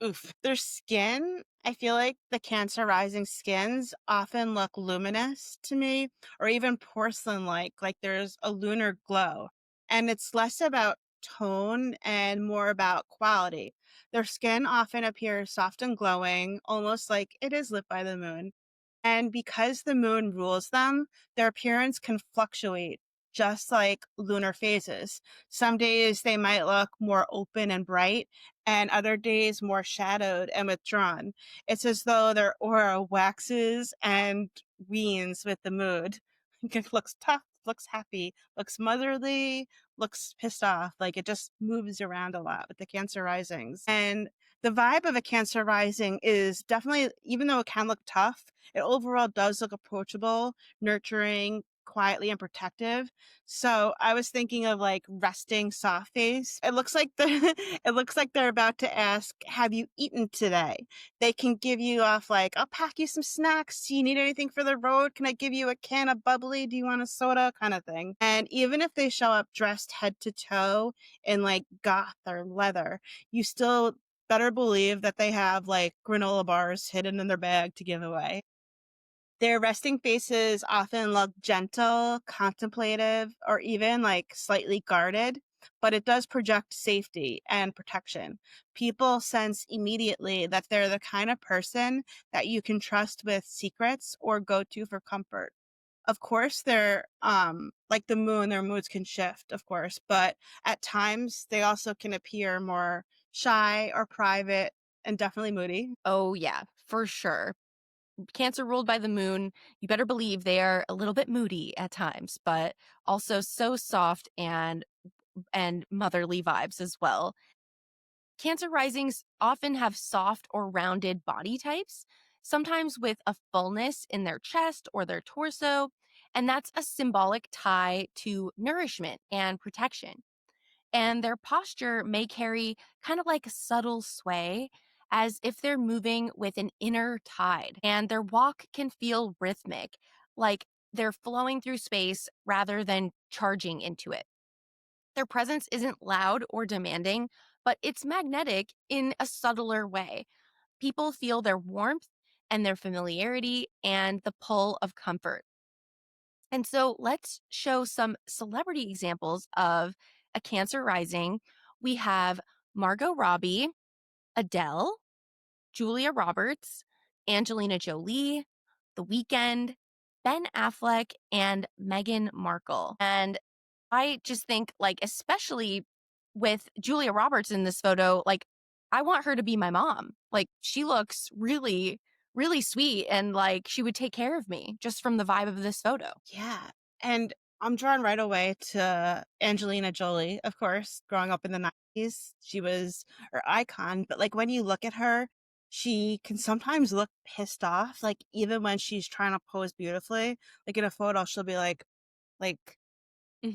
Oof. Their skin, I feel like the Cancer rising skins often look luminous to me, or even porcelain like there's a lunar glow. And it's less about tone and more about quality. Their skin often appears soft and glowing, almost like it is lit by the moon. And because the moon rules them, their appearance can fluctuate, just like lunar phases. Some days they might look more open and bright, and other days more shadowed and withdrawn. It's as though their aura waxes and weans with the mood. It looks tough, looks happy, looks motherly, looks pissed off. Like it just moves around a lot with the Cancer risings. And the vibe of a Cancer rising is definitely, even though it can look tough, it overall does look approachable, nurturing, quietly and protective. So I was thinking of like resting soft face. It looks like it looks like they're about to ask, have you eaten today? They can give you off like, I'll pack you some snacks. Do you need anything for the road? Can I give you a can of bubbly? Do you want a soda? Kind of thing. And even if they show up dressed head to toe in like goth or leather, you still better believe that they have like granola bars hidden in their bag to give away. Their resting faces often look gentle, contemplative, or even like slightly guarded, but it does project safety and protection. People sense immediately that they're the kind of person that you can trust with secrets or go to for comfort. Of course, they're like the moon, their moods can shift, of course, but at times they also can appear more shy or private and definitely moody. Oh, yeah, for sure. Cancer ruled by the moon, you better believe they are a little bit moody at times, but also so soft and motherly vibes as well. Cancer risings often have soft or rounded body types, sometimes with a fullness in their chest or their torso, and that's a symbolic tie to nourishment and protection. And their posture may carry kind of like a subtle sway, as if they're moving with an inner tide. And their walk can feel rhythmic, like they're flowing through space rather than charging into it. Their presence isn't loud or demanding, but it's magnetic in a subtler way. People feel their warmth and their familiarity and the pull of comfort. And so let's show some celebrity examples of a Cancer rising. We have Margot Robbie, Adele, Julia Roberts, Angelina Jolie, The Weeknd, Ben Affleck, and Meghan Markle. And I just think, like, especially with Julia Roberts in this photo, like, I want her to be my mom. Like, she looks really, really sweet and like she would take care of me just from the vibe of this photo. Yeah. And I'm drawn right away to Angelina Jolie, of course. Growing up in the 90s, she was her icon. But like when you look at her, she can sometimes look pissed off. Like even when she's trying to pose beautifully, like in a photo, she'll be like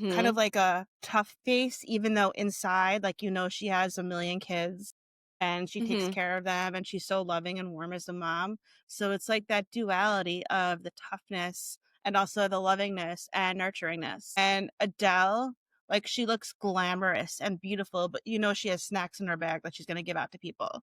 kind of Hmm. like a tough face, even though inside, like, she has a million kids and she takes Hmm. care of them and she's so loving and warm as a mom. So it's like that duality of the toughness and also the lovingness and nurturingness. And Adele, like, she looks glamorous and beautiful, but she has snacks in her bag that she's going to give out to people.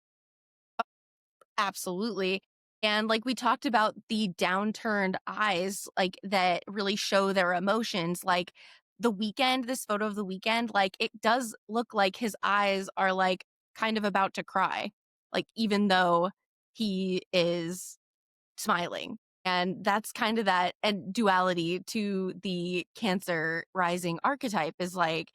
Absolutely. And like we talked about the downturned eyes, like that really show their emotions. Like the weekend, this photo of the weekend, like it does look like his eyes are like kind of about to cry, like even though he is smiling. And that's kind of that and duality to the Cancer rising archetype is like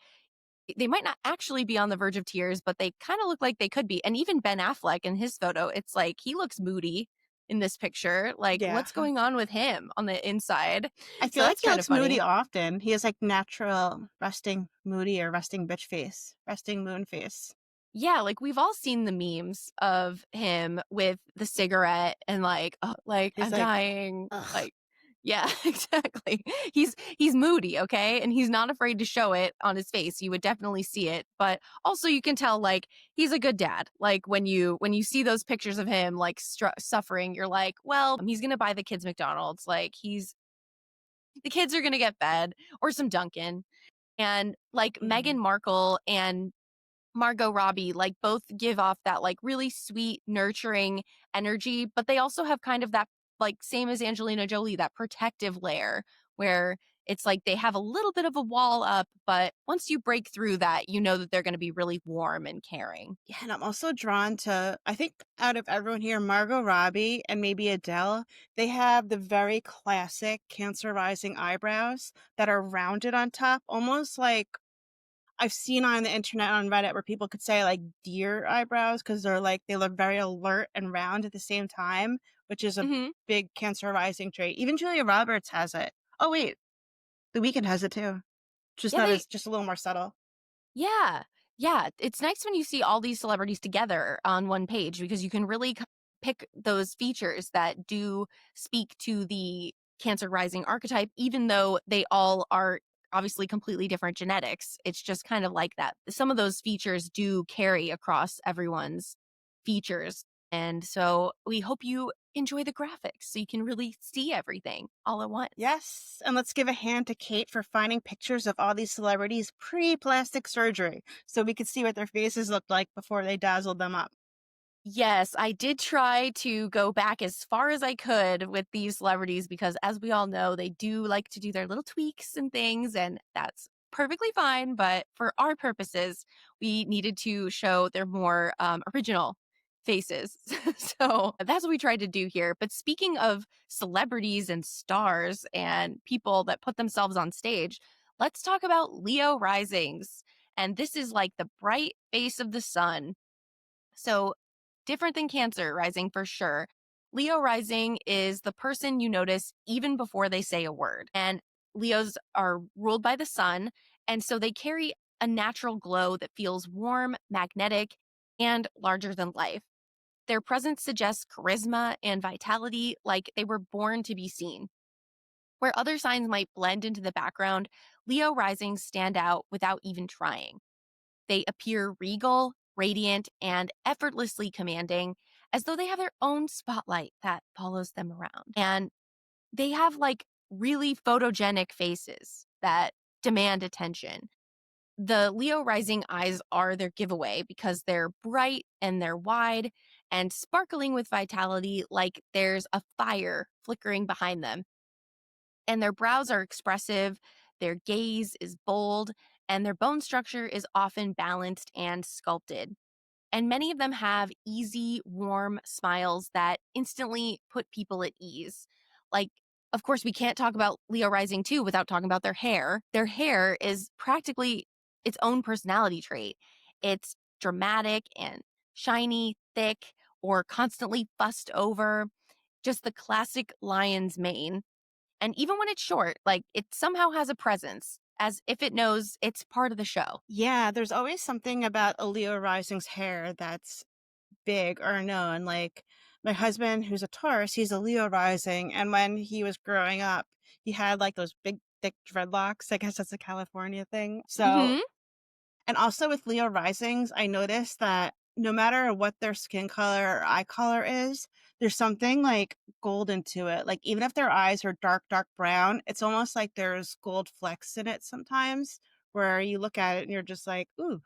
they might not actually be on the verge of tears, but they kind of look like they could be. And even Ben Affleck in his photo, it's like he looks moody in this picture. Like, Yeah. what's going on with him on the inside? I So feel like that's he kind of looks moody funny. often. He has like natural resting moody or resting bitch face, resting moon face. Yeah, like we've all seen the memes of him with the cigarette and like, oh, like He's I'm like, dying. ugh. Like, yeah, exactly. He's moody, okay, and he's not afraid to show it on his face. You would definitely see it, but also you can tell like he's a good dad. Like when you see those pictures of him like suffering, you're like, well, he's gonna buy the kids McDonald's. Like the kids are gonna get fed or some Dunkin'. And like Meghan Mhm. Markle and Margot Robbie, like, both give off that, like, really sweet, nurturing energy, but they also have kind of that, like, same as Angelina Jolie, that protective layer where it's like they have a little bit of a wall up, but once you break through that, you know that they're gonna be really warm and caring. Yeah, and I'm also drawn to, I think out of everyone here, Margot Robbie and maybe Adele, they have the very classic Cancer rising eyebrows that are rounded on top, almost like I've seen on the internet on Reddit where people could say like deer eyebrows because they look very alert and round at the same time, which is a Mhm. big Cancer rising trait. Even Julia Roberts has it. Oh wait, The Weeknd has it too. Just Yeah, not they as just a little more subtle. Yeah. Yeah, it's nice when you see all these celebrities together on one page because you can really pick those features that do speak to the Cancer rising archetype, even though they all are obviously completely different genetics. It's just kind of like that. Some of those features do carry across everyone's features. And so we hope you enjoy the graphics so you can really see everything all at once. Yes, and let's give a hand to Kate for finding pictures of all these celebrities pre-plastic surgery so we could see what their faces looked like before they dazzled them up. Yes, I did try to go back as far as I could with these celebrities because, as we all know, they do like to do their little tweaks and things, and that's perfectly fine. But for our purposes, we needed to show their more original faces. So that's what we tried to do here. But speaking of celebrities and stars and people that put themselves on stage, let's talk about Leo risings. And this is like the bright face of the sun. So, different than Cancer rising for sure. Leo rising is the person you notice even before they say a word. And Leos are ruled by the sun. And so they carry a natural glow that feels warm, magnetic, and larger than life. Their presence suggests charisma and vitality, like they were born to be seen. Where other signs might blend into the background, Leo risings stand out without even trying. They appear regal, radiant, and effortlessly commanding, as though they have their own spotlight that follows them around. And they have like really photogenic faces that demand attention. The Leo rising eyes are their giveaway because they're bright and they're wide and sparkling with vitality, like there's a fire flickering behind them. And their brows are expressive, their gaze is bold, and their bone structure is often balanced and sculpted. And many of them have easy, warm smiles that instantly put people at ease. Like, of course, we can't talk about Leo rising too without talking about their hair. Their hair is practically its own personality trait. It's dramatic and shiny, thick, or constantly fussed over, just the classic lion's mane. And even when it's short, like it somehow has a presence, as if it knows it's part of the show. Yeah, there's always something about a Leo rising's hair that's big or known. Like my husband, who's a Taurus, he's a Leo rising. And when he was growing up, he had like those big, thick dreadlocks. I guess that's a California thing. So, Hmm. and also with Leo risings, I noticed that no matter what their skin color or eye color is, there's something like golden to it. Like even if their eyes are dark, dark brown, it's almost like there's gold flecks in it sometimes where you look at it and you're just like, ooh.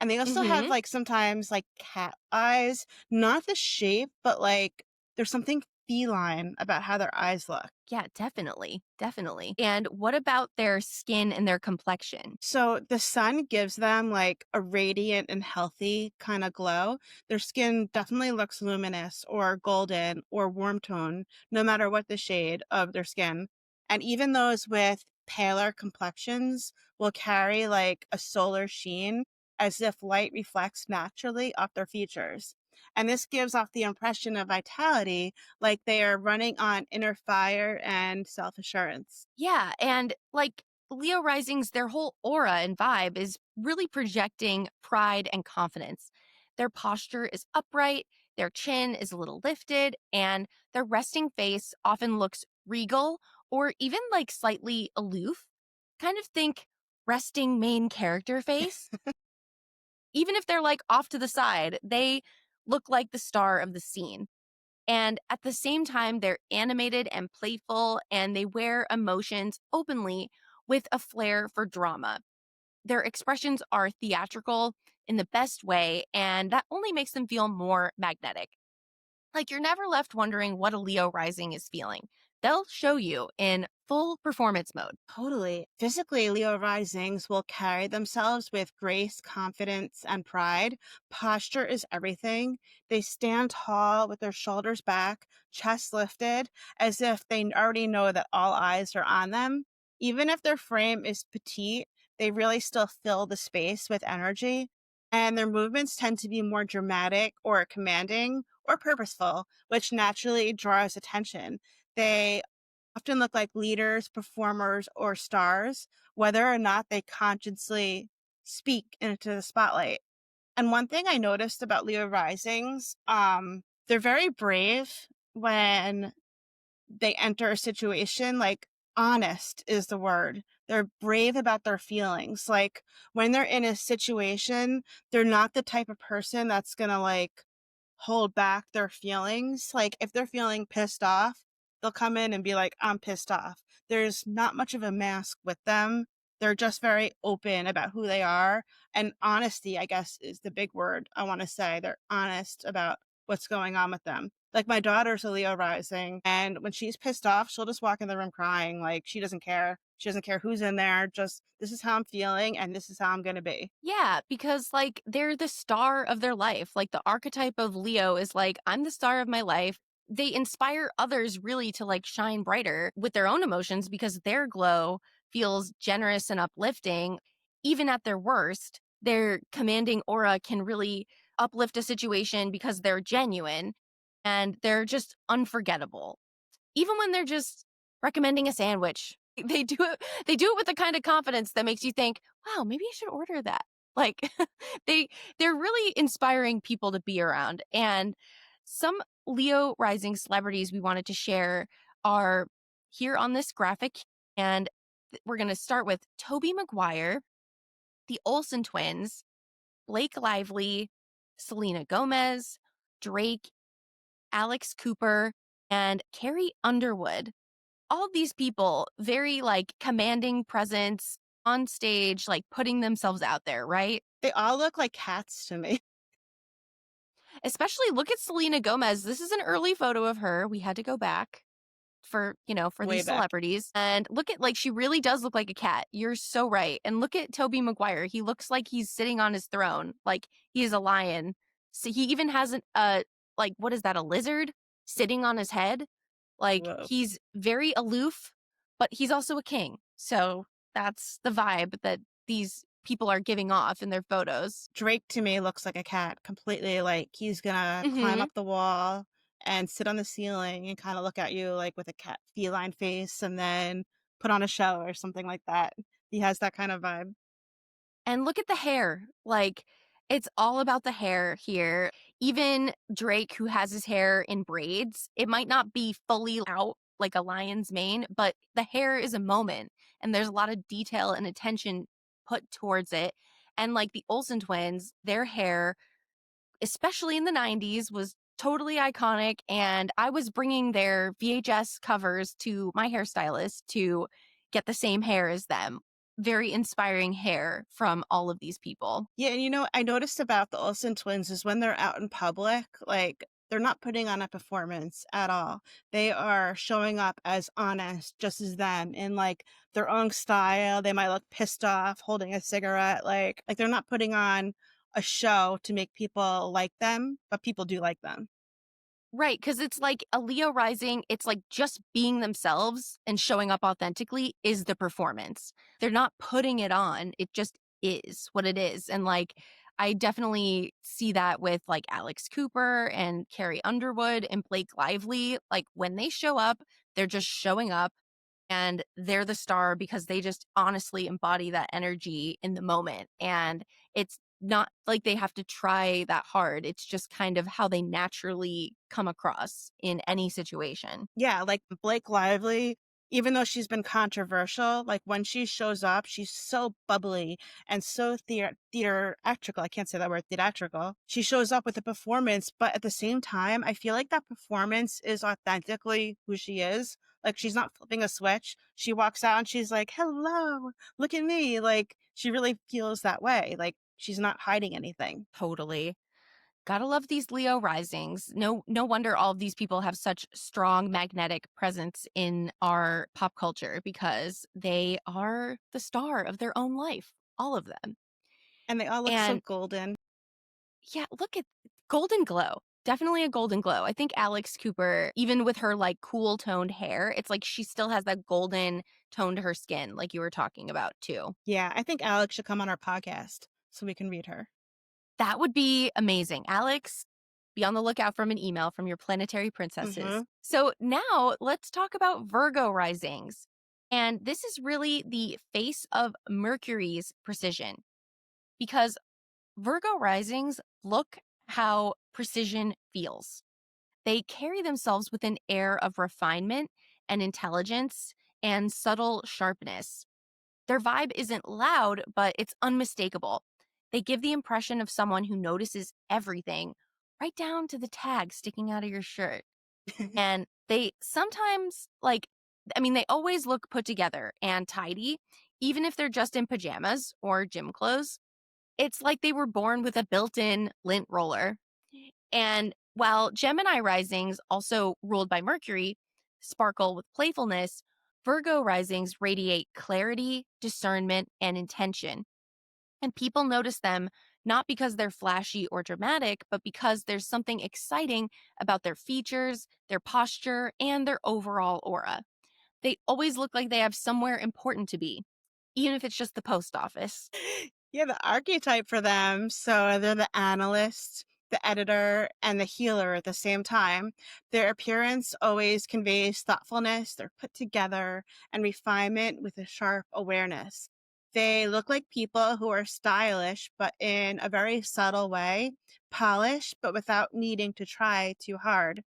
And they also have Hmm. like sometimes like cat eyes, not the shape, but like there's something feline about how their eyes look. Yeah, definitely. Definitely. And what about their skin and their complexion? So the sun gives them like a radiant and healthy kind of glow. Their skin definitely looks luminous or golden or warm tone, no matter what the shade of their skin. And even those with paler complexions will carry like a solar sheen as if light reflects naturally off their features. And this gives off the impression of vitality, like they are running on inner fire and self assurance. Yeah. And like Leo risings, their whole aura and vibe is really projecting pride and confidence. Their posture is upright, their chin is a little lifted, and their resting face often looks regal or even like slightly aloof. Kind of think resting main character face. Even if they're like off to the side, they look like the star of the scene. And at the same time, they're animated and playful, and they wear emotions openly with a flair for drama. Their expressions are theatrical in the best way, and that only makes them feel more magnetic. Like you're never left wondering what a Leo rising is feeling. They'll show you in full performance mode. Totally. Physically, Leo risings will carry themselves with grace, confidence, and pride. Posture is everything. They stand tall with their shoulders back, chest lifted, as if they already know that all eyes are on them. Even if their frame is petite, they really still fill the space with energy. And their movements tend to be more dramatic or commanding or purposeful, which naturally draws attention. They often look like leaders, performers, or stars, whether or not they consciously speak into the spotlight. And one thing I noticed about Leo risings, they're very brave when they enter a situation. Like honest is the word. They're brave about their feelings. Like when they're in a situation, they're not the type of person that's gonna like hold back their feelings. Like if they're feeling pissed off, they'll come in and be like, I'm pissed off. There's not much of a mask with them. They're just very open about who they are. And honesty, I guess, is the big word I want to say. They're honest about what's going on with them. Like my daughter's a Leo rising, and when she's pissed off, she'll just walk in the room crying. Like she doesn't care. She doesn't care who's in there. Just this is how I'm feeling, and this is how I'm going to be. Yeah, because like they're the star of their life. Like the archetype of Leo is like, I'm the star of my life. They inspire others really to like shine brighter with their own emotions because their glow feels generous and uplifting. Even at their worst, their commanding aura can really uplift a situation because they're genuine and they're just unforgettable. Even when they're just recommending a sandwich, they do it with the kind of confidence that makes you think, wow, maybe I should order that. Like they they're really inspiring people to be around. And some Leo rising celebrities we wanted to share are here on this graphic. And we're going to start with Tobey Maguire, the Olsen twins, Blake Lively, Selena Gomez, Drake, Alex Cooper, and Carrie Underwood. All of these people, very like commanding presence on stage, like putting themselves out there, right? They all look like cats to me. Especially look at Selena Gomez. This is an early photo of her. We had to go back for Way these back. celebrities. And look at like she really does look like a cat. You're so right. And look at Tobey Maguire. He looks like he's sitting on his throne, like he is a lion. So he even has like what is that, a lizard sitting on his head? Like Whoa. he's very aloof, but he's also a king. So that's the vibe that these people are giving off in their photos. Drake to me looks like a cat completely. Like he's gonna climb up the wall and sit on the ceiling and kind of look at you like with a cat feline face and then put on a show or something like that. He has that kind of vibe. And look at the hair. Like, it's all about the hair here. Even Drake, who has his hair in braids, it might not be fully out like a lion's mane, but the hair is a moment. And there's a lot of detail and attention put towards it. And like the Olsen twins, their hair, especially in the 90s, was totally iconic. And I was bringing their VHS covers to my hairstylist to get the same hair as them. Very inspiring hair from all of these people. Yeah, and I noticed about the Olsen twins is when they're out in public, like they're not putting on a performance at all. They are showing up as honest, just as them, in like their own style. They might look pissed off, holding a cigarette, like they're not putting on a show to make people like them, but people do like them. Right, because it's like a Leo rising, it's like just being themselves and showing up authentically is the performance. They're not putting it on, it just is what it is. And like, I definitely see that with like Alex Cooper and Carrie Underwood and Blake Lively. Like, when they show up, they're just showing up and they're the star because they just honestly embody that energy in the moment. And it's not like they have to try that hard. It's just kind of how they naturally come across in any situation. Yeah, like Blake Lively, even though she's been controversial, like when she shows up, she's so bubbly and so theatrical. I can't say that word, theatrical. She shows up with a performance, but at the same time, I feel like that performance is authentically who she is. Like she's not flipping a switch. She walks out and she's like, "Hello, look at me." Like she really feels that way. Like she's not hiding anything. Totally. Gotta love these Leo risings. No wonder all of these people have such strong magnetic presence in our pop culture because they are the star of their own life, all of them. And they all look so And golden. yeah, look at golden glow. Definitely a golden glow. I think Alex Cooper, even with her like cool toned hair, it's like she still has that golden tone to her skin, like you were talking about too. Yeah, I think Alex should come on our podcast so we can read her. That would be amazing. Alex, be on the lookout from an email from your planetary princesses. Mhm. So now let's talk about Virgo risings. And this is really the face of Mercury's precision because Virgo risings look how precision feels. They carry themselves with an air of refinement and intelligence and subtle sharpness. Their vibe isn't loud, but it's unmistakable. They give the impression of someone who notices everything, right down to the tag sticking out of your shirt. And they sometimes, like, I mean, they always look put together and tidy, even if they're just in pajamas or gym clothes. It's like they were born with a built in lint roller. And while Gemini risings, also ruled by Mercury, sparkle with playfulness, Virgo risings radiate clarity, discernment, and intention. And people notice them not because they're flashy or dramatic, but because there's something exciting about their features, their posture, and their overall aura. They always look like they have somewhere important to be, even if it's just the post office. Yeah, the archetype for them. So they're the analyst, the editor, and the healer at the same time. Their appearance always conveys thoughtfulness. They're put together and refinement with a sharp awareness. They look like people who are stylish, but in a very subtle way, polished, but without needing to try too hard.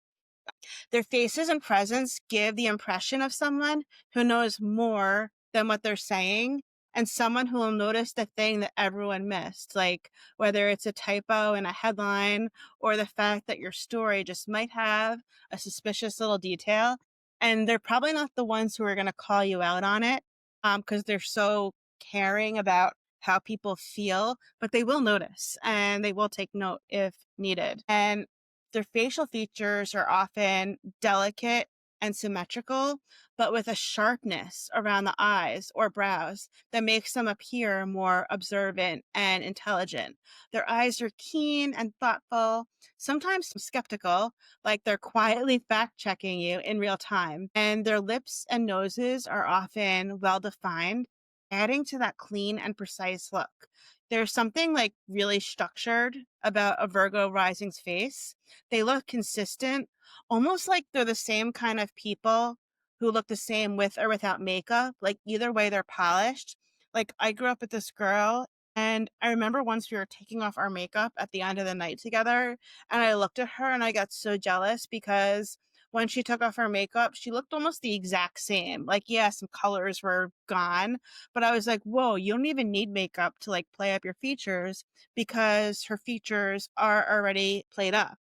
Their faces and presence give the impression of someone who knows more than what they're saying and someone who will notice the thing that everyone missed, like whether it's a typo in a headline or the fact that your story just might have a suspicious little detail. And they're probably not the ones who are going to call you out on it because they're so caring about how people feel, but they will notice and they will take note if needed. And their facial features are often delicate and symmetrical, but with a sharpness around the eyes or brows that makes them appear more observant and intelligent. Their eyes are keen and thoughtful, sometimes skeptical, like they're quietly fact checking you in real time. And their lips and noses are often well defined, adding to that clean and precise look. There's something like really structured about a Virgo rising's face. They look consistent, almost like they're the same kind of people who look the same with or without makeup. Like either way, they're polished. Like I grew up with this girl, and I remember once we were taking off our makeup at the end of the night together, and I looked at her and I got so jealous because when she took off her makeup, she looked almost the exact same. Like, yeah, some colors were gone, but I was like, whoa, you don't even need makeup to like play up your features because her features are already played up.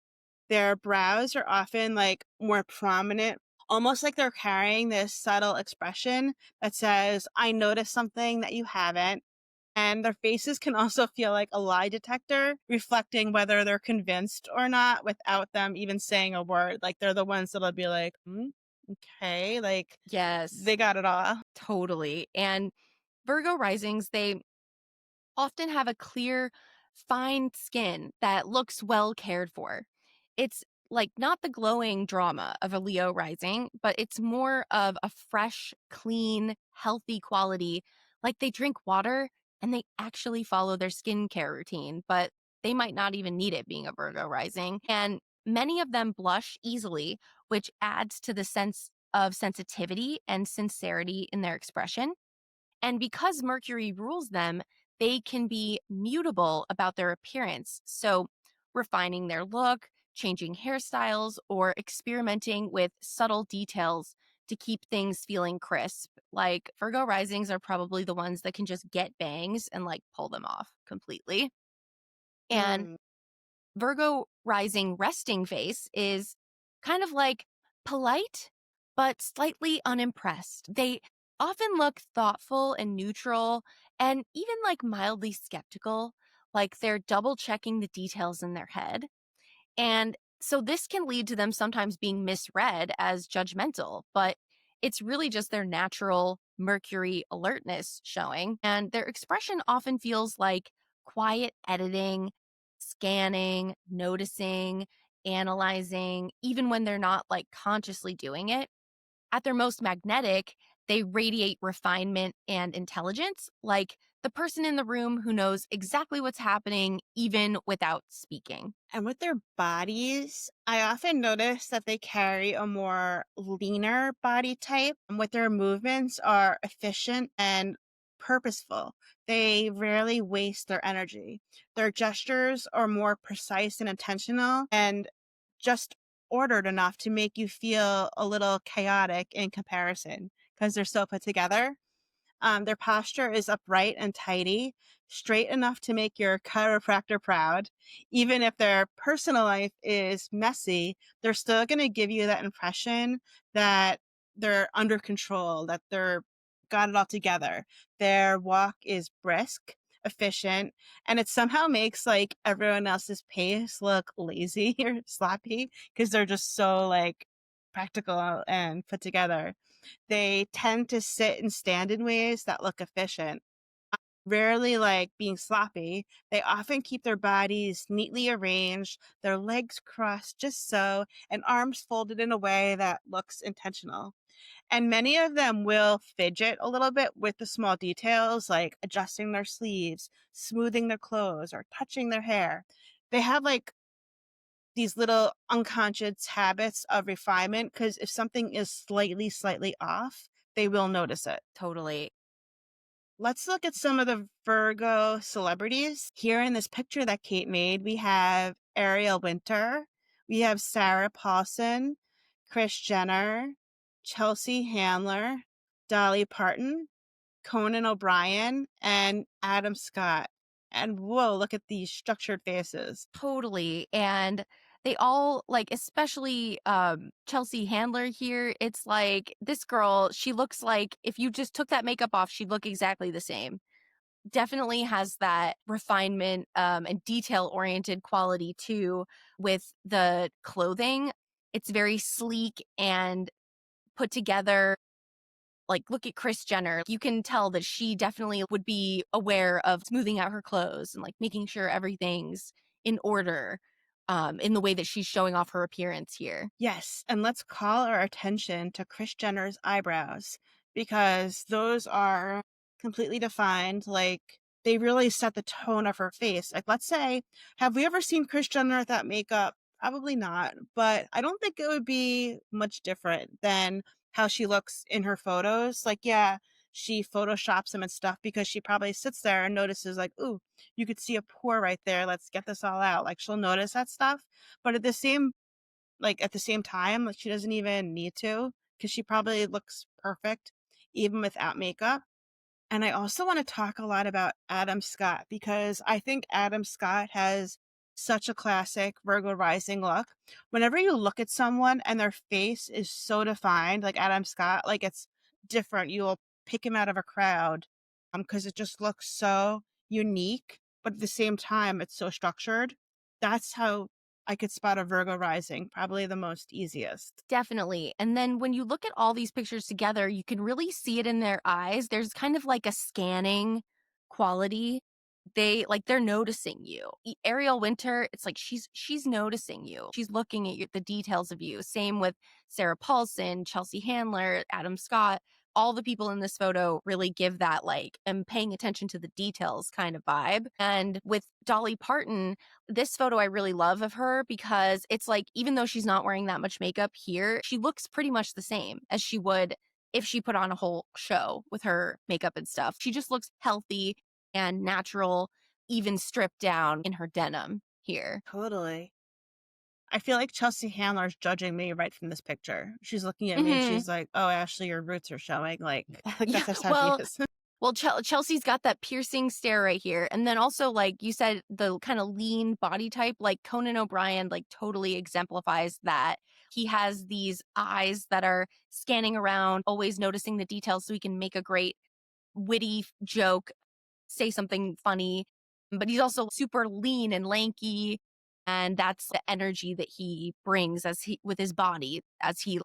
Their brows are often like more prominent, almost like they're carrying this subtle expression that says, I noticed something that you haven't. And their faces can also feel like a lie detector, reflecting whether they're convinced or not without them even saying a word. Like they're the ones that'll be like, okay, like Yes, they got it all. totally. And Virgo risings, they often have a clear, fine skin that looks well cared for. It's like not the glowing drama of a Leo rising, but it's more of a fresh, clean, healthy quality. Like they drink water and they actually follow their skincare routine, but they might not even need it being a Virgo rising. And many of them blush easily, which adds to the sense of sensitivity and sincerity in their expression. And because Mercury rules them, they can be mutable about their appearance. So, refining their look, changing hairstyles, or experimenting with subtle details to keep things feeling crisp. Like Virgo risings are probably the ones that can just get bangs and like pull them off completely. And Mm. Virgo rising resting face is kind of like polite, but slightly unimpressed. They often look thoughtful and neutral and even like mildly skeptical, like they're double checking the details in their head. And so this can lead to them sometimes being misread as judgmental, but it's really just their natural Mercury alertness showing. And their expression often feels like quiet editing, scanning, noticing, analyzing, even when they're not like consciously doing it. At their most magnetic, they radiate refinement and intelligence, like the person in the room who knows exactly what's happening, even without speaking. And with their bodies, I often notice that they carry a more leaner body type. And with their movements are efficient and purposeful. They rarely waste their energy. Their gestures are more precise and intentional and just ordered enough to make you feel a little chaotic in comparison because they're so put together. Their posture is upright and tidy, straight enough to make your chiropractor proud. Even if their personal life is messy, they're still going to give you that impression that they're under control, that they're got it all together. Their walk is brisk, efficient, and it somehow makes like everyone else's pace look lazy or sloppy because they're just so like practical and put together. They tend to sit and stand in ways that look efficient, rarely like being sloppy. They often keep their bodies neatly arranged, their legs crossed just so, and arms folded in a way that looks intentional. And many of them will fidget a little bit with the small details, like adjusting their sleeves, smoothing their clothes, or touching their hair. They have like these little unconscious habits of refinement because if something is slightly off, they will notice it. Totally. Let's look at some of the Virgo celebrities. Here in this picture that Kate made, we have Ariel Winter, we have Sarah Paulson, Kris Jenner, Chelsea Handler, Dolly Parton, Conan O'Brien, and Adam Scott. And whoa, look at these structured faces. Totally. And they all like, especially Chelsea Handler here, it's like this girl, she looks like if you just took that makeup off, she'd look exactly the same. Definitely has that refinement and detail oriented quality too with the clothing. It's very sleek and put together. Like, look at Kris Jenner. You can tell that she definitely would be aware of smoothing out her clothes and like making sure everything's in order in the way that she's showing off her appearance here. Yes, and let's call our attention to Kris Jenner's eyebrows because those are completely defined. Like they really set the tone of her face. Like, let's say, have we ever seen Kris Jenner without makeup? Probably not, but I don't think it would be much different than how she looks in her photos. Like, yeah, she photoshops them and stuff because she probably sits there and notices, like, ooh, you could see a pore right there. Let's get this all out. Like, she'll notice that stuff. But at the same time, like, she doesn't even need to because she probably looks perfect even without makeup. And I also want to talk a lot about Adam Scott because I think Adam Scott has such a classic Virgo rising look. Whenever you look at someone and their face is so defined, like Adam Scott, like it's different. You'll pick him out of a crowd because it just looks so unique, but at the same time, it's so structured. That's how I could spot a Virgo rising, probably the most easiest. Definitely. And then when you look at all these pictures together, you can really see it in their eyes. There's kind of like a scanning quality. They're noticing you. Ariel Winter, it's like she's noticing you. She's looking at the details of you. Same with Sarah Paulson, Chelsea Handler, Adam Scott. All the people in this photo really give that like I'm paying attention to the details kind of vibe. And with Dolly Parton, this photo I really love of her because it's like even though she's not wearing that much makeup here, she looks pretty much the same as she would if she put on a whole show with her makeup and stuff. She just looks healthy and natural, even stripped down in her denim here. Totally. I feel like Chelsea Handler's judging me right from this picture. She's looking at me and Hmm. she's like, "Oh, Ashley, your roots are showing." Like, like Yeah, that's just how she well, is. Chelsea's got that piercing stare right here. And then also, like you said, the kind of lean body type, like Conan O'Brien, like totally exemplifies that. He has these eyes that are scanning around, always noticing the details so he can make a great witty joke, say something funny. But he's also super lean and lanky. And that's the energy that he brings with his body as he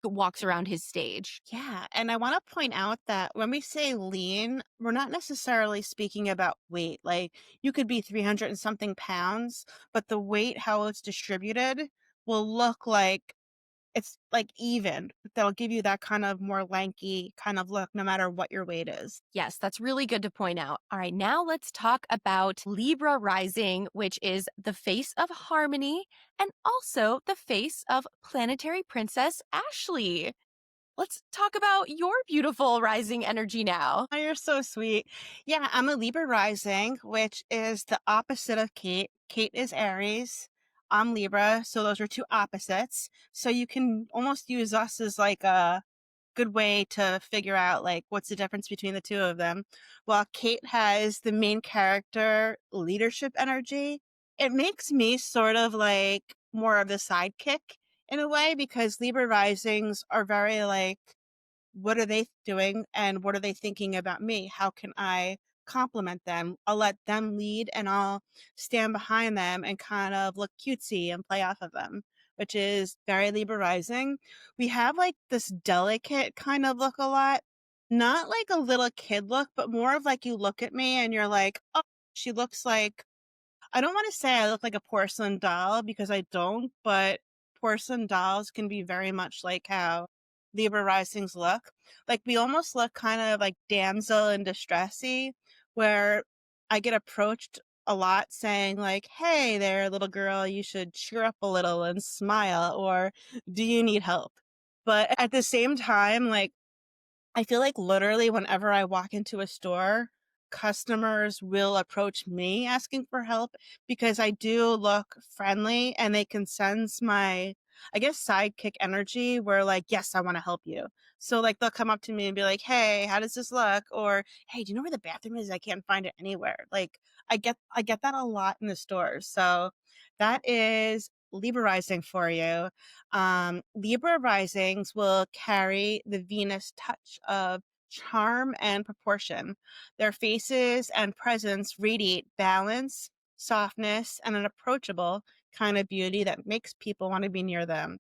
walks around his stage. Yeah, and I want to point out that when we say lean, we're not necessarily speaking about weight. Like, you could be 300 and something pounds, but the weight, how it's distributed, will look like it's like even. That'll give you that kind of more lanky kind of look, no matter what your weight is. Yes, that's really good to point out. All right, now let's talk about Libra rising, which is the face of harmony and also the face of planetary princess Ashley. Let's talk about your beautiful rising energy now. Oh, you're so sweet. Yeah, I'm a Libra rising, which is the opposite of Kate. Kate is Aries. I'm Libra, so those are two opposites. So you can almost use us as like a good way to figure out like what's the difference between the two of them. While Kate has the main character leadership energy, it makes me sort of like more of the sidekick in a way because Libra risings are very like what are they doing and what are they thinking about me? How can I compliment them? I'll let them lead and I'll stand behind them and kind of look cutesy and play off of them, which is very Libra rising. We have like this delicate kind of look a lot, not like a little kid look, but more of like you look at me and you're like, oh, she looks like, I don't want to say I look like a porcelain doll because I don't, but porcelain dolls can be very much like how Libra risings look. Like we almost look kind of like damsel in distressy, where I get approached a lot saying like, "Hey there, little girl, you should cheer up a little and smile," or "Do you need help?" But at the same time, like I feel like literally whenever I walk into a store, customers will approach me asking for help because I do look friendly and they can sense my, I guess, sidekick energy where like, yes, I want to help you. So like they'll come up to me and be like, hey, how does this look? Or, hey, do you know where the bathroom is? I can't find it anywhere. Like I get that a lot in the stores. So that is Libra rising for you. Libra risings will carry the Venus touch of charm and proportion. Their faces and presence radiate balance, softness, and an approachable kind of beauty that makes people want to be near them.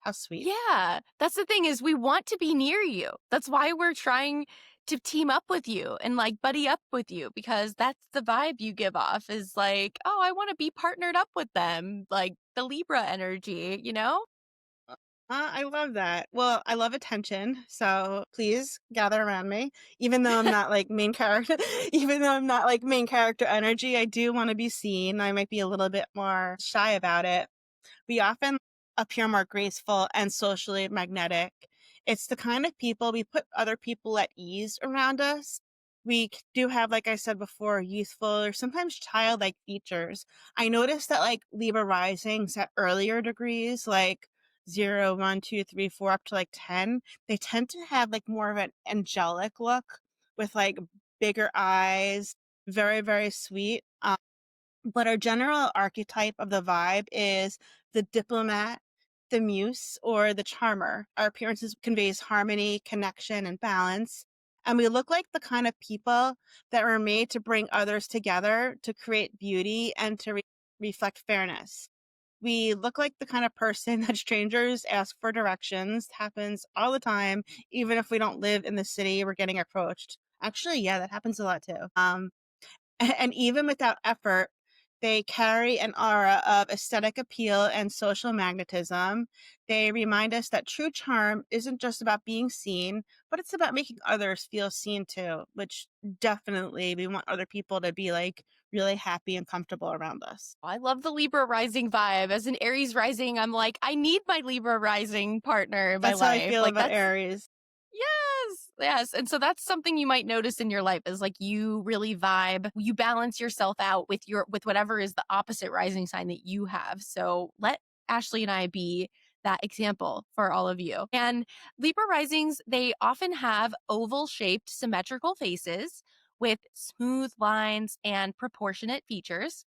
How sweet. Yeah, that's the thing is we want to be near you. That's why we're trying to team up with you and like buddy up with you because that's the vibe you give off is like, oh, I want to be partnered up with them, like the Libra energy, you know? I love that. Well, I love attention, so please gather around me. Even though I'm not like main character, even though I'm not like main character energy, I do want to be seen. I might be a little bit more shy about it. We often appear more graceful and socially magnetic. It's the kind of people we put other people at ease around us. Do have, like I said before, youthful or sometimes childlike features. I noticed that like Libra risings at earlier degrees, like 0, 1, 2, 3, 4, up to like 10, they tend to have like more of an angelic look with like bigger eyes, very, very sweet. But our general archetype of the vibe is the diplomat, the muse, or the charmer. Our appearances conveys harmony, connection, and balance. And we look like the kind of people that were made to bring others together to create beauty and to reflect fairness. We look like the kind of person that strangers ask for directions. Happens all the time, even if we don't live in the city we're getting approached. Actually, yeah, that happens a lot too. And even without effort, they carry an aura of aesthetic appeal and social magnetism. They remind us that true charm isn't just about being seen, but it's about making others feel seen too, which definitely we want other people to be like really happy and comfortable around us. I love the Libra rising vibe. As an Aries rising, I'm like, I need my Libra rising partner in my That's how I life. feel Like about that's Aries. yes, yes. And so that's something you might notice in your life is like you really vibe, you balance yourself out with whatever is the opposite rising sign that you have. So let Ashley and I be that example for all of you. And Libra risings, they often have oval shaped symmetrical faces with smooth lines and proportionate features.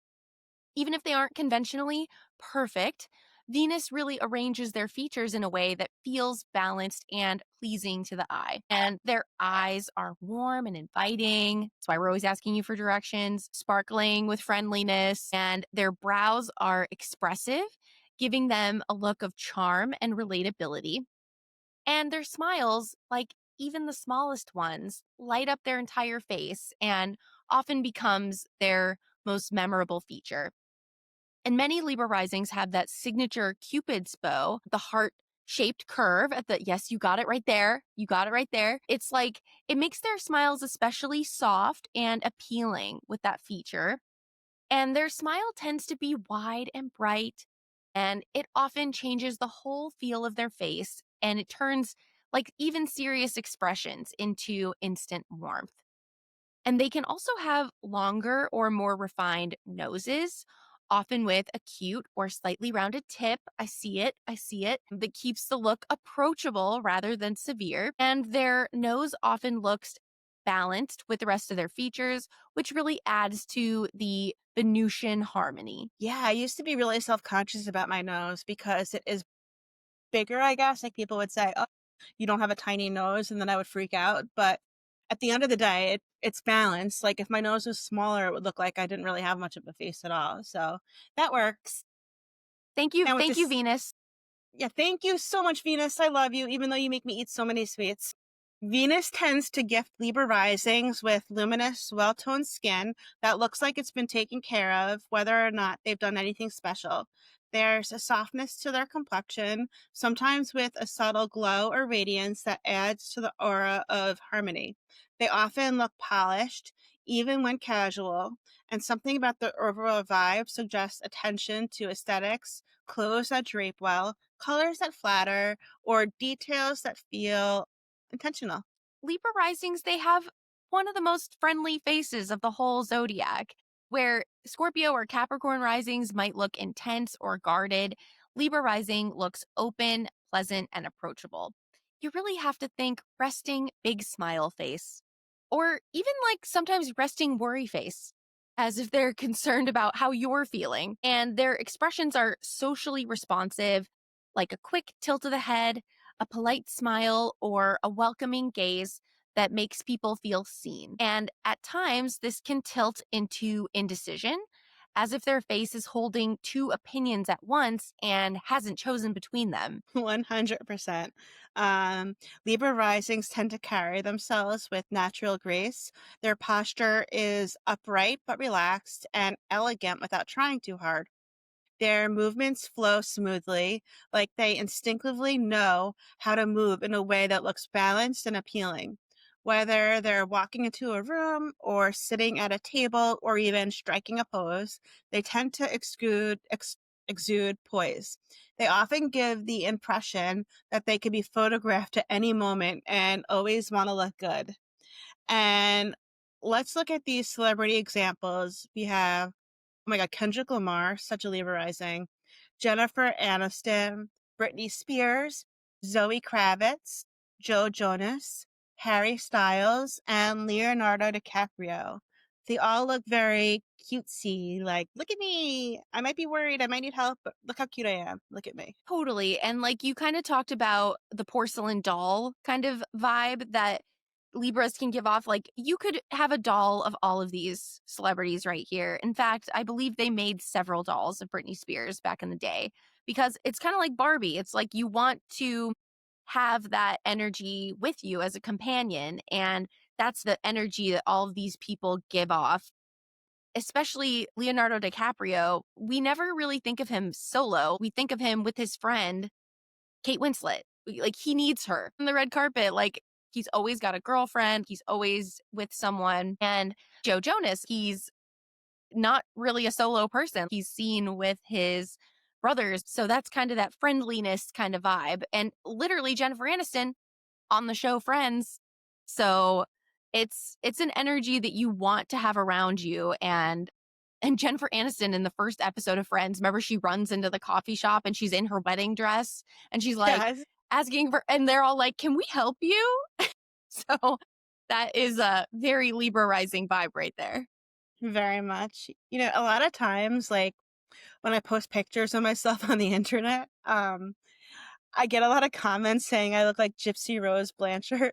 Even if they aren't conventionally perfect, Venus really arranges their features in a way that feels balanced and pleasing to the eye. And their eyes are warm and inviting. That's why we're always asking you for directions, sparkling with friendliness. And their brows are expressive, giving them a look of charm and relatability. And their smiles, like even the smallest ones, light up their entire face and often becomes their most memorable feature. And many Libra risings have that signature Cupid's bow, the heart shaped curve at the, yes, you got it right there. You got it right there. It's like, it makes their smiles especially soft and appealing with that feature. And their smile tends to be wide and bright, and it often changes the whole feel of their face and it turns like even serious expressions into instant warmth. And they can also have longer or more refined noses, often with a cute or slightly rounded tip. I see it. I see it. That keeps the look approachable rather than severe. And their nose often looks balanced with the rest of their features, which really adds to the Venusian harmony. Yeah, I used to be really self conscious about my nose because it is bigger, I guess. Like people would say, oh, you don't have a tiny nose, and then I would freak out. But at the end of the day, it's balanced. Like if my nose was smaller, it would look like I didn't really have much of a face at all. So that works. Now with Thank you, this, Venus. yeah, thank you so much, Venus. I love you, even though you make me eat so many sweets. Venus tends to gift Libra risings with luminous, well toned skin that looks like it's been taken care of, whether or not they've done anything special. There's a softness to their complexion, sometimes with a subtle glow or radiance that adds to the aura of harmony. They often look polished, even when casual, and something about the overall vibe suggests attention to aesthetics, clothes that drape well, colors that flatter, or details that feel intentional. Libra risings, they have one of the most friendly faces of the whole zodiac. Where Scorpio or Capricorn risings might look intense or guarded, Libra rising looks open, pleasant, and approachable. You really have to think resting big smile face, or even like sometimes resting worry face, as if they're concerned about how you're feeling. And their expressions are socially responsive, like a quick tilt of the head, a polite smile, or a welcoming gaze that makes people feel seen. And at times, this can tilt into indecision, as if their face is holding two opinions at once and hasn't chosen between them. 100%. Um, Libra risings tend to carry themselves with natural grace. Their posture is upright but relaxed and elegant without trying too hard. Their movements flow smoothly, like they instinctively know how to move in a way that looks balanced and appealing. Whether they're walking into a room or sitting at a table or even striking a pose, they tend to exude poise. They often give the impression that they could be photographed at any moment and always want to look good. And let's look at these celebrity examples. We have, oh my God, Kendrick Lamar, such a Libra rising. Jennifer Aniston, Britney Spears, Zoe Kravitz, Joe Jonas, Harry Styles, and Leonardo DiCaprio. They all look very cutesy, like, look at me. I might be worried. I might need help, but look how cute I am. Look at me. Totally. And like you kind of talked about the porcelain doll kind of vibe that Libras can give off. Like you could have a doll of all of these celebrities right here. In fact, I believe they made several dolls of Britney Spears back in the day because it's kind of like Barbie. It's like you want to have that energy with you as a companion. And that's the energy that all of these people give off, especially Leonardo DiCaprio. We never really think of him solo. We think of him with his friend, Kate Winslet. Like he needs her on the red carpet. Like he's always got a girlfriend. He's always with someone. And Joe Jonas, he's not really a solo person. He's seen with his brothers. So that's kind of that friendliness kind of vibe. And literally Jennifer Aniston on the show Friends. So it's an energy that you want to have around you. And Jennifer Aniston in the first episode of Friends, remember she runs into the coffee shop and she's in her wedding dress and she's like Yes, asking for, and they're all like, "Can we help you?" So that is a very Libra rising vibe right there. very much. A lot of times, like when I post pictures of myself on the internet, I get a lot of comments saying I look like Gypsy Rose Blanchard.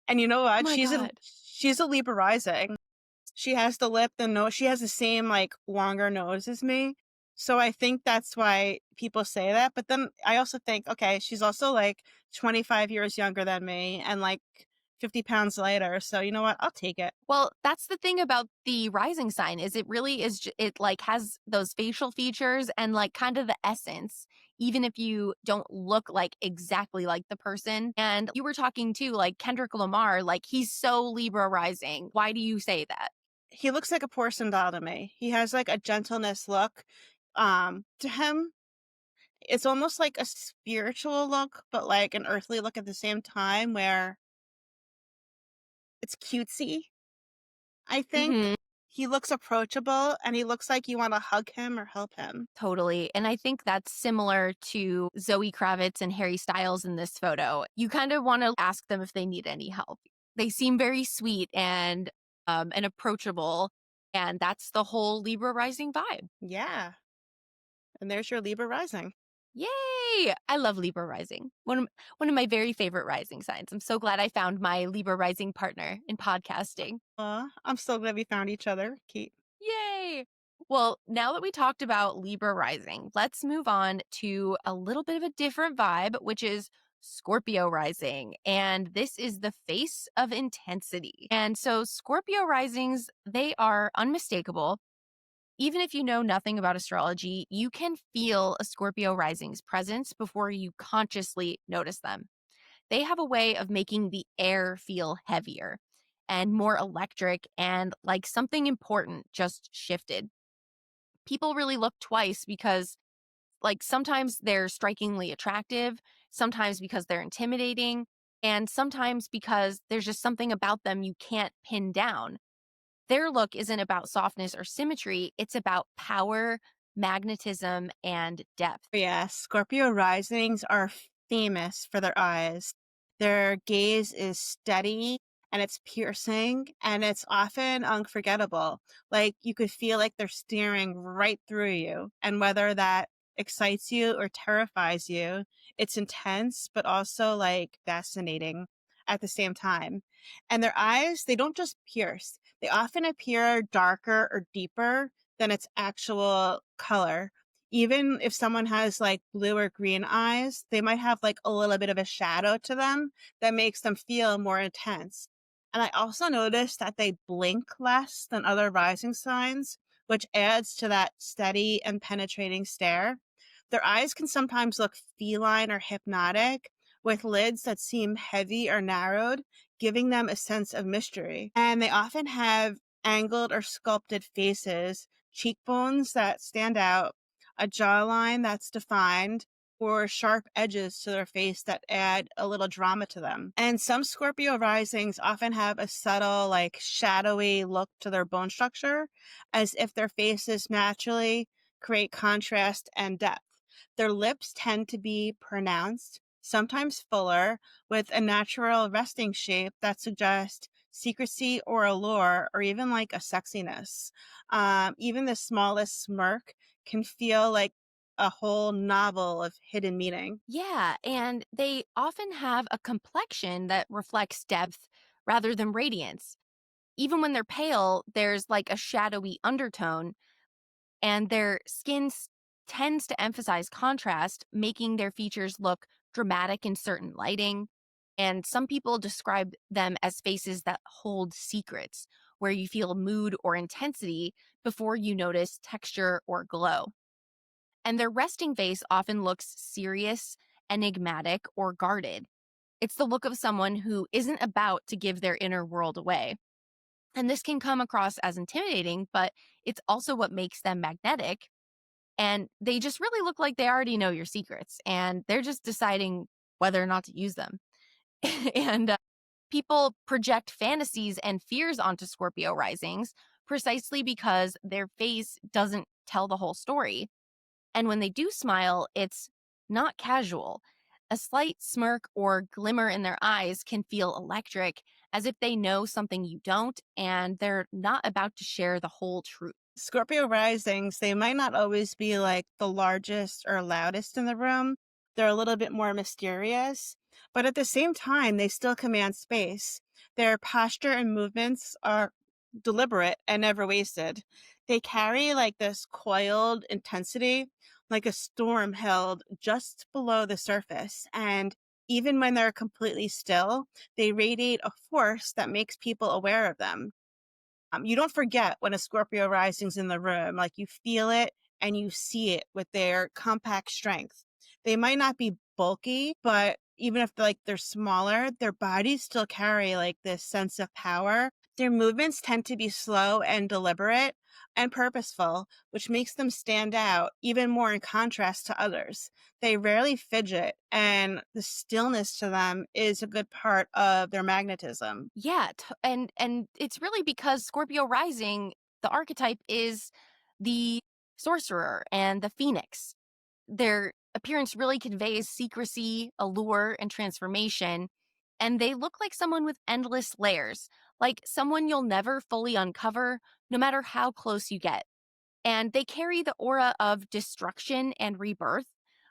And you know Oh what? my God. She's a Libra rising. She has the lip, the nose. She has the same like longer nose as me. So I think that's why people say that. But then I also think, okay, she's also like 25 years younger than me and like 50 pounds lighter. So you know what? I'll take it. Well, that's the thing about the rising sign is it really is it like has those facial features and like kind of the essence, even if you don't look like exactly like the person. And you were talking too, like Kendrick Lamar, like he's so Libra rising. Why do you say that? He looks like a porcelain doll to me. He has like a gentleness look to him. It's almost like a spiritual look, but like an earthly look at the same time where it's cutesy, I think. Hmm. He looks approachable and he looks like you want to hug him or help him. Totally. And I think that's similar to Zoe Kravitz and Harry Styles in this photo. You kind of want to ask them if they need any help. They seem very sweet and approachable. And that's the whole Libra rising vibe. Yeah. And there's your Libra rising. Yay! I love Libra rising. One of my very favorite rising signs. I'm so glad I found my Libra rising partner in podcasting. I'm so glad we found each other, Kate. Yay! Well, now that we talked about Libra rising, let's move on to a little bit of a different vibe, which is Scorpio rising. And this is the face of intensity. And so Scorpio risings, they are unmistakable. Even if you know nothing about astrology, you can feel a Scorpio rising's presence before you consciously notice them. They have a way of making the air feel heavier and more electric and like something important just shifted. People really look twice because, like, sometimes they're strikingly attractive, sometimes because they're intimidating, and sometimes because there's just something about them you can't pin down. Their look isn't about softness or symmetry, it's about power, magnetism, and depth. Yeah, Scorpio risings are famous for their eyes. Their gaze is steady and it's piercing and it's often unforgettable. Like you could feel like they're staring right through you. And whether that excites you or terrifies you, it's intense, but also like fascinating at the same time. And their eyes, they don't just pierce, they often appear darker or deeper than its actual color. Even if someone has like blue or green eyes, they might have like a little bit of a shadow to them that makes them feel more intense. And I also noticed that they blink less than other rising signs, which adds to that steady and penetrating stare. Their eyes can sometimes look feline or hypnotic, with lids that seem heavy or narrowed, giving them a sense of mystery. And they often have angled or sculpted faces, cheekbones that stand out, a jawline that's defined, or sharp edges to their face that add a little drama to them. And some Scorpio risings often have a subtle, like shadowy look to their bone structure, as if their faces naturally create contrast and depth. Their lips tend to be pronounced, sometimes fuller, with a natural resting shape that suggests secrecy or allure, or even like a sexiness. Even the smallest smirk can feel like a whole novel of hidden meaning. Yeah, and they often have a complexion that reflects depth rather than radiance. Even when they're pale, there's like a shadowy undertone, and their tends to emphasize contrast, making their features look dramatic in certain lighting. And some people describe them as faces that hold secrets, where you feel mood or intensity before you notice texture or glow. And their resting face often looks serious, enigmatic, or guarded. It's the look of someone who isn't about to give their inner world away. And this can come across as intimidating, but it's also what makes them magnetic. And they just really look like they already know your secrets and they're just deciding whether or not to use them. and People project fantasies and fears onto Scorpio risings precisely because their face doesn't tell the whole story. And when they do smile, it's not casual. A slight smirk or glimmer in their eyes can feel electric, as if they know something you don't, and they're not about to share the whole truth. Scorpio risings, they might not always be like the largest or loudest in the room. They're a little bit more mysterious, but at the same time, they still command space. Their posture and movements are deliberate and never wasted. They carry like this coiled intensity, like a storm held just below the surface. And even when they're completely still, they radiate a force that makes people aware of them. You don't forget when a Scorpio rising's in the room. Like you feel it and you see it with their compact strength. They might not be bulky, but even if they're smaller, their bodies still carry like this sense of power. Their movements tend to be slow and deliberate and purposeful, which makes them stand out even more in contrast to others. They rarely fidget, and the stillness to them is a good part of their magnetism. Yeah, and it's really because Scorpio rising, the archetype is the sorcerer and the phoenix. Their appearance really conveys secrecy, allure, and transformation, and they look like someone with endless layers, like someone you'll never fully uncover, no matter how close you get. And they carry the aura of destruction and rebirth,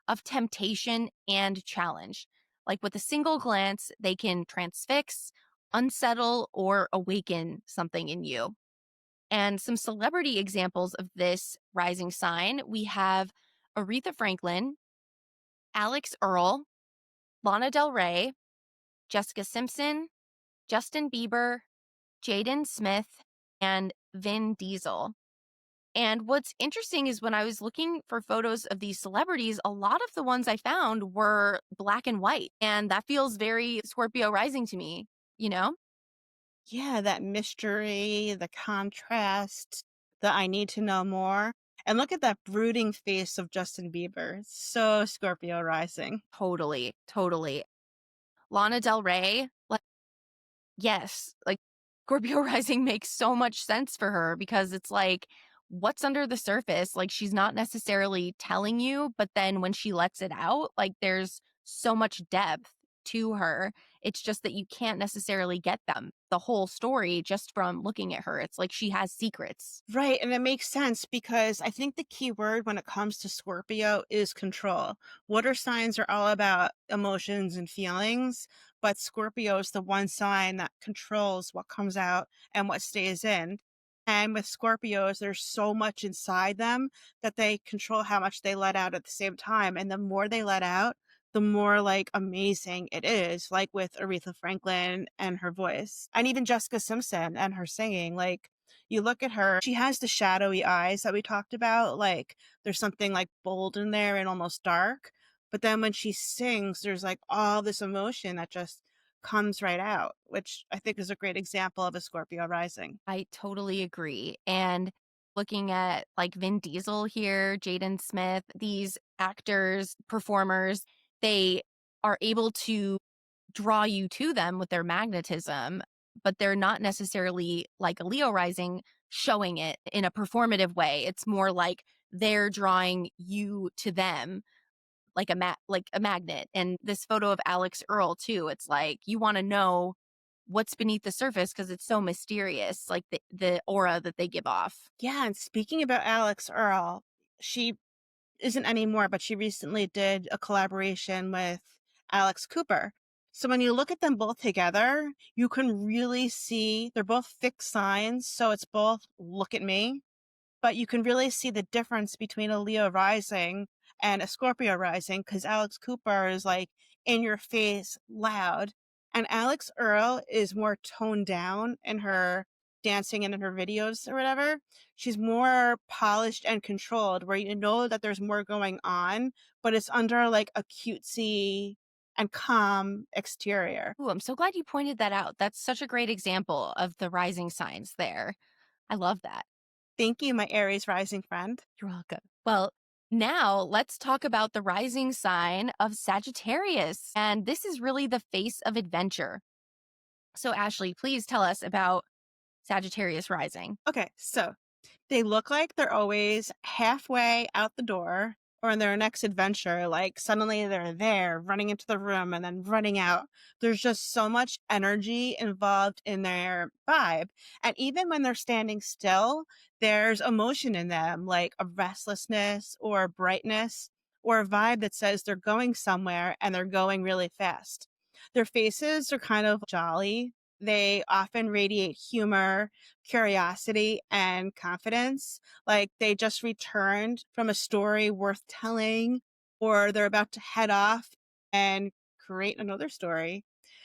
of temptation and challenge. Like with a single glance, they can transfix, unsettle, or awaken something in you. And some celebrity examples of this rising sign, we have Aretha Franklin, Alex Earl, Lana Del Rey, Jessica Simpson, Justin Bieber, Jaden Smith, and Vin Diesel. And what's interesting is when I was looking for photos of these celebrities, a lot of the ones I found were black and white. And that feels very Scorpio rising to me, you know? Yeah, that mystery, the contrast, the I need to know more. And look at that brooding face of Justin Bieber. So Scorpio rising. Totally, totally. Lana Del Rey, like, yes, like Scorpio rising makes so much sense for her because it's like, what's under the surface? Like, she's not necessarily telling you, but then when she lets it out, like, there's so much depth to her. It's just that you can't necessarily get the whole story just from looking at her. It's like she has secrets. Right. And it makes sense because I think the key word when it comes to Scorpio is control. Water signs are all about emotions and feelings, but Scorpio is the one sign that controls what comes out and what stays in. And with Scorpios, there's so much inside them that they control how much they let out at the same time. And the more they let out, the more like amazing it is, like with Aretha Franklin and her voice, and even Jessica Simpson and her singing. Like, you look at her, she has the shadowy eyes that we talked about. Like, there's something like bold in there and almost dark. But then when she sings, there's like all this emotion that just comes right out, which I think is a great example of a Scorpio rising. I totally agree. And looking at like Vin Diesel here, Jaden Smith, these actors, performers, they are able to draw you to them with their magnetism, but they're not necessarily like a Leo rising showing it in a performative way. It's more like they're drawing you to them like like a magnet. And this photo of Alex Earl too, it's like you want to know what's beneath the surface because it's so mysterious, like the aura that they give off. Yeah, and speaking about Alex Earl, she isn't anymore, but she recently did a collaboration with Alex Cooper. So when you look at them both together, you can really see they're both fixed signs. So it's both look at me, but you can really see the difference between a Leo rising and a Scorpio rising because Alex Cooper is like in your face, loud. And Alex Earl is more toned down in her dancing and in her videos or whatever. She's more polished and controlled, where you know that there's more going on, but it's under like a cutesy and calm exterior. Ooh, I'm so glad you pointed that out. That's such a great example of the rising signs there. I love that. Thank you, my Aries rising friend. You're welcome. Well, now let's talk about the rising sign of Sagittarius. And this is really the face of adventure. So, Ashley, please tell us about Sagittarius rising. Okay, so they look like they're always halfway out the door or in their next adventure. Like suddenly they're there running into the room and then running out. There's just so much energy involved in their vibe. And even when they're standing still, there's emotion in them, like a restlessness or a brightness or a vibe that says they're going somewhere and they're going really fast. Their faces are kind of jolly. They often radiate humor, curiosity, and confidence. Like they just returned from a story worth telling, or they're about to head off and create another story.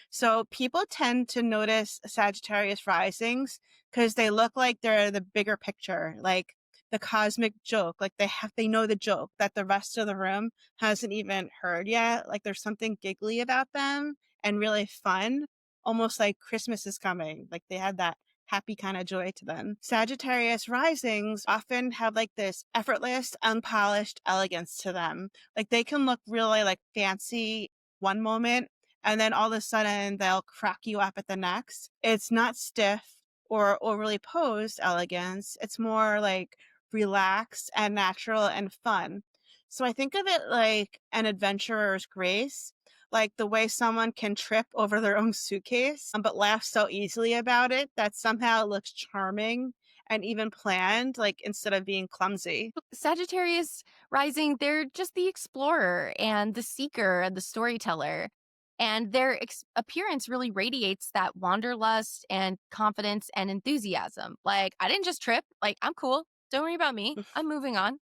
So people tend to notice Sagittarius risings because they look like they're the bigger picture, like the cosmic joke. Like they know the joke that the rest of the room hasn't even heard yet. Like there's something giggly about them and really fun, almost like Christmas is coming. Like they had that happy kind of joy to them. Sagittarius risings often have like this effortless, unpolished elegance to them. Like they can look really like fancy one moment and then all of a sudden they'll crack you up at the next. It's not stiff or overly posed elegance. It's more like relaxed and natural and fun. So I think of it like an adventurer's grace, like the way someone can trip over their own suitcase, but laugh so easily about it that somehow it looks charming and even planned, like instead of being clumsy. Sagittarius rising, they're just the explorer and the seeker and the storyteller. And their appearance really radiates that wanderlust and confidence and enthusiasm. Like, I didn't just trip. Like, I'm cool. Don't worry about me. I'm moving on.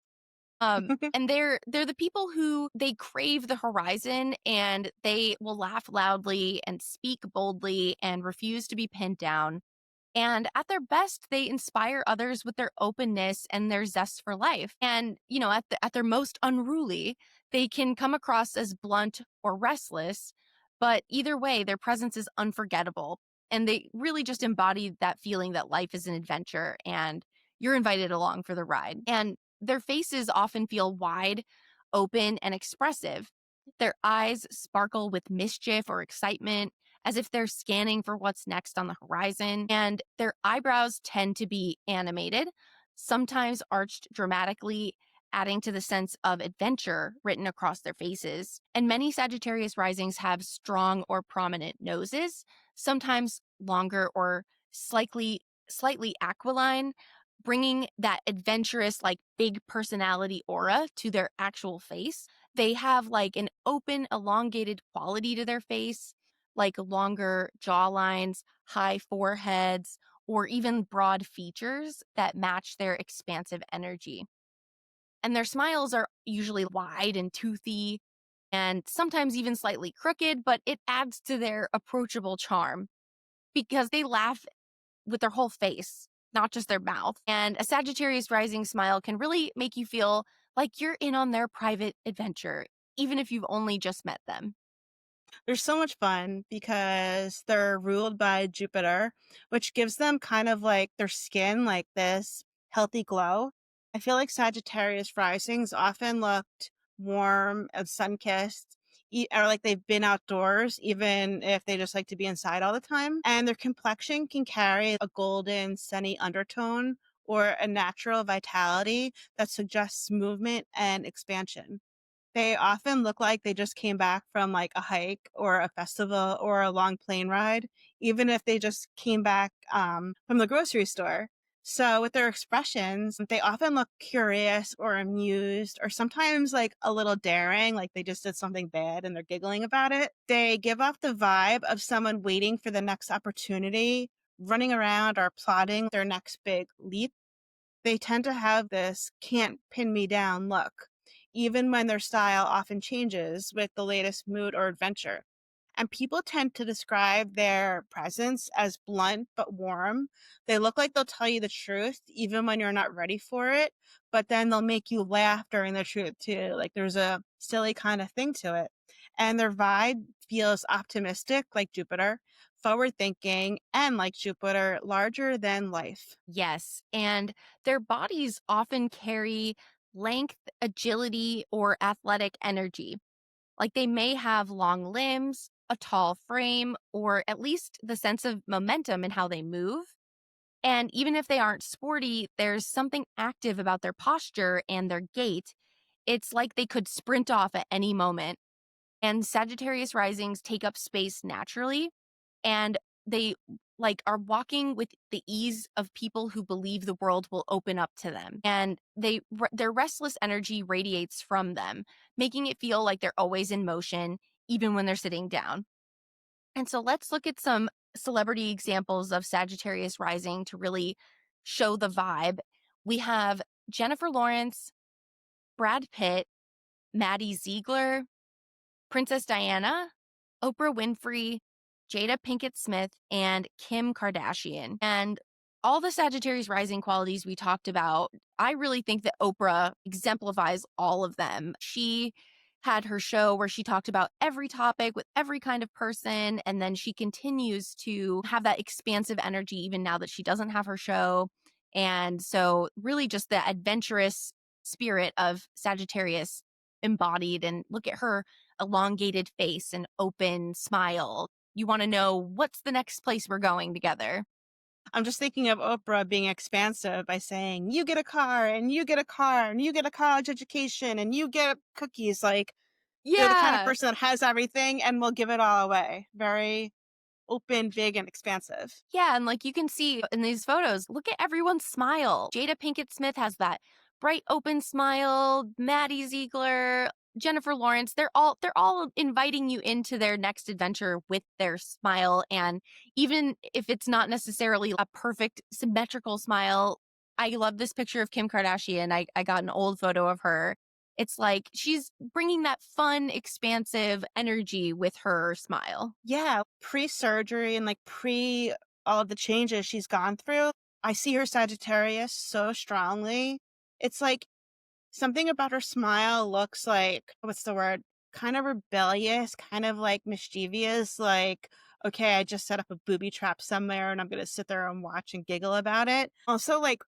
And they're the people who they crave the horizon and they will laugh loudly and speak boldly and refuse to be pinned down. And at their best, they inspire others with their openness and their zest for life. And, at their most unruly, they can come across as blunt or restless. But either way, their presence is unforgettable. And they really just embody that feeling that life is an adventure and you're invited along for the ride. And their faces often feel wide, open, and expressive. Their eyes sparkle with mischief or excitement as if they're scanning for what's next on the horizon. And their eyebrows tend to be animated, sometimes arched dramatically, adding to the sense of adventure written across their faces. And many Sagittarius risings have strong or prominent noses, sometimes longer or slightly aquiline, bringing that adventurous, like big personality aura to their actual face. They have like an open, elongated quality to their face, like longer jawlines, high foreheads, or even broad features that match their expansive energy. And their smiles are usually wide and toothy and sometimes even slightly crooked, but it adds to their approachable charm because they laugh with their whole face, not just their mouth. And a Sagittarius rising smile can really make you feel like you're in on their private adventure, even if you've only just met them. They're so much fun because they're ruled by Jupiter, which gives them kind of like their skin like this healthy glow. I feel like Sagittarius risings often looked warm and sun-kissed, or like they've been outdoors, even if they just like to be inside all the time. And their complexion can carry a golden, sunny undertone or a natural vitality that suggests movement and expansion. They often look like they just came back from like a hike or a festival or a long plane ride, even if they just came back from the grocery store. So with their expressions, they often look curious or amused or sometimes like a little daring, like they just did something bad and they're giggling about it. They give off the vibe of someone waiting for the next opportunity, running around or plotting their next big leap. They tend to have this can't pin me down look, even when their style often changes with the latest mood or adventure. And people tend to describe their presence as blunt but warm. They look like they'll tell you the truth even when you're not ready for it, but then they'll make you laugh during the truth too. Like there's a silly kind of thing to it. And their vibe feels optimistic, like Jupiter, forward thinking, and like Jupiter, larger than life. Yes. And their bodies often carry length, agility, or athletic energy. Like they may have long limbs, a tall frame, or at least the sense of momentum in how they move. And even if they aren't sporty, there's something active about their posture and their gait. It's like they could sprint off at any moment. And Sagittarius risings take up space naturally and they like are walking with the ease of people who believe the world will open up to them. And their restless energy radiates from them, making it feel like they're always in motion even when they're sitting down. And so let's look at some celebrity examples of Sagittarius rising to really show the vibe. We have Jennifer Lawrence, Brad Pitt, Maddie Ziegler, Princess Diana, Oprah Winfrey, Jada Pinkett Smith, and Kim Kardashian. And all the Sagittarius rising qualities we talked about, I really think that Oprah exemplifies all of them. She had her show where she talked about every topic with every kind of person. And then she continues to have that expansive energy even now that she doesn't have her show. And so, really, just the adventurous spirit of Sagittarius embodied. And look at her elongated face and open smile. You want to know what's the next place we're going together. I'm just thinking of Oprah being expansive by saying, you get a car and you get a car and you get a college education and you get cookies. Like they're the kind of Yeah. person that has everything and will give it all away. Very open, big, and expansive. Yeah, and like you can see in these photos, look at everyone's smile. Jada Pinkett Smith has that bright open smile. Maddie Ziegler, Jennifer Lawrence, they're all inviting you into their next adventure with their smile. And even if it's not necessarily a perfect symmetrical smile, I love this picture of Kim Kardashian. I got an old photo of her. It's like she's bringing that fun, expansive energy with her smile. Yeah, pre-surgery and like pre all of the changes she's gone through, I see her Sagittarius so strongly. It's like something about her smile looks like, what's the word? Kind of rebellious, kind of like mischievous, like, okay, I just set up a booby trap somewhere and I'm going to sit there and watch and giggle about it. Also, like,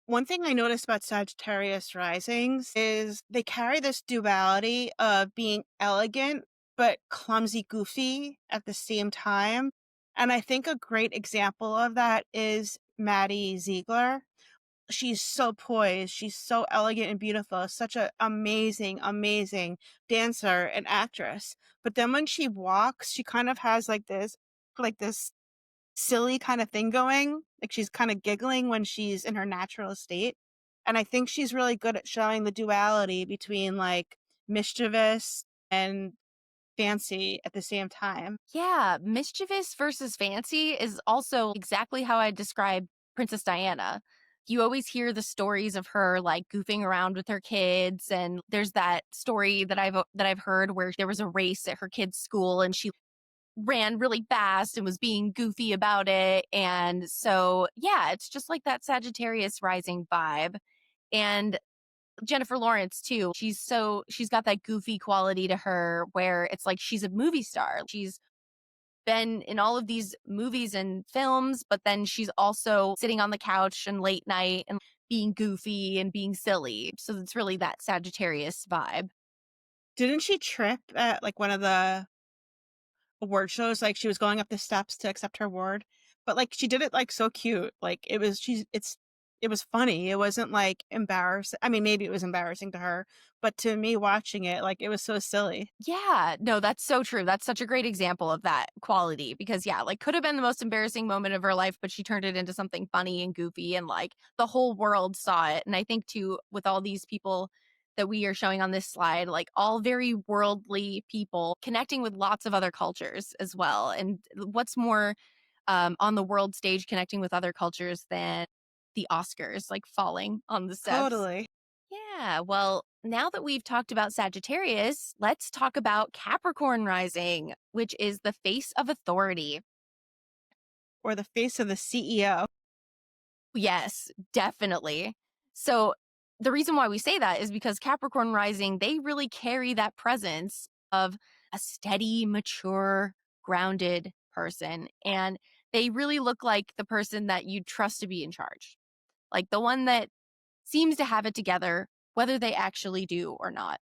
one thing I noticed about Sagittarius risings is they carry this duality of being elegant but clumsy, goofy at the same time. And I think a great example of that is Maddie Ziegler. She's so poised. She's so elegant and beautiful. Such an amazing, amazing dancer and actress. But then when she walks, she kind of has like this silly kind of thing going. Like she's kind of giggling when she's in her natural state. And I think she's really good at showing the duality between like mischievous and fancy at the same time. Yeah, mischievous versus fancy is also exactly how I describe Princess Diana. You always hear the stories of her like goofing around with her kids, and there's that story that I've heard where there was a race at her kids' school and she ran really fast and was being goofy about it. And so, yeah, it's just like that Sagittarius rising vibe. And Jennifer Lawrence too. She's got that goofy quality to her where it's like she's a movie star. She's been in all of these movies and films, but then she's also sitting on the couch and late night and being goofy and being silly. So it's really that Sagittarius vibe. Didn't she trip at like one of the award shows? Like she was going up the steps to accept her award, but like she did it like so cute. Like it was funny. It wasn't like embarrassing. I mean, maybe it was embarrassing to her, but to me watching it, like it was so silly. Yeah, no, that's so true. That's such a great example of that quality because, yeah, like could have been the most embarrassing moment of her life, but she turned it into something funny and goofy and like the whole world saw it. And I think, too, with all these people that we are showing on this slide, like all very worldly people connecting with lots of other cultures as well. And what's more on the world stage connecting with other cultures than the Oscars, like falling on the steps? Totally. Yeah, well, now that we've talked about Sagittarius, let's talk about Capricorn rising, which is the face of authority. Or the face of the CEO. Yes, definitely. So, the reason why we say that is because Capricorn rising, they really carry that presence of a steady, mature, grounded person. And they really look like the person that you trust to be in charge, like the one that seems to have it together, whether they actually do or not.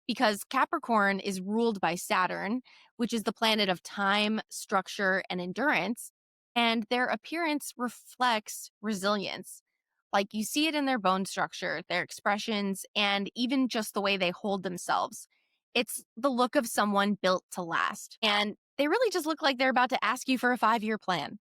Because Capricorn is ruled by Saturn, which is the planet of time, structure, and endurance, and their appearance reflects resilience. Like you see it in their bone structure, their expressions, and even just the way they hold themselves. It's the look of someone built to last. And they really just look like they're about to ask you for a 5-year plan,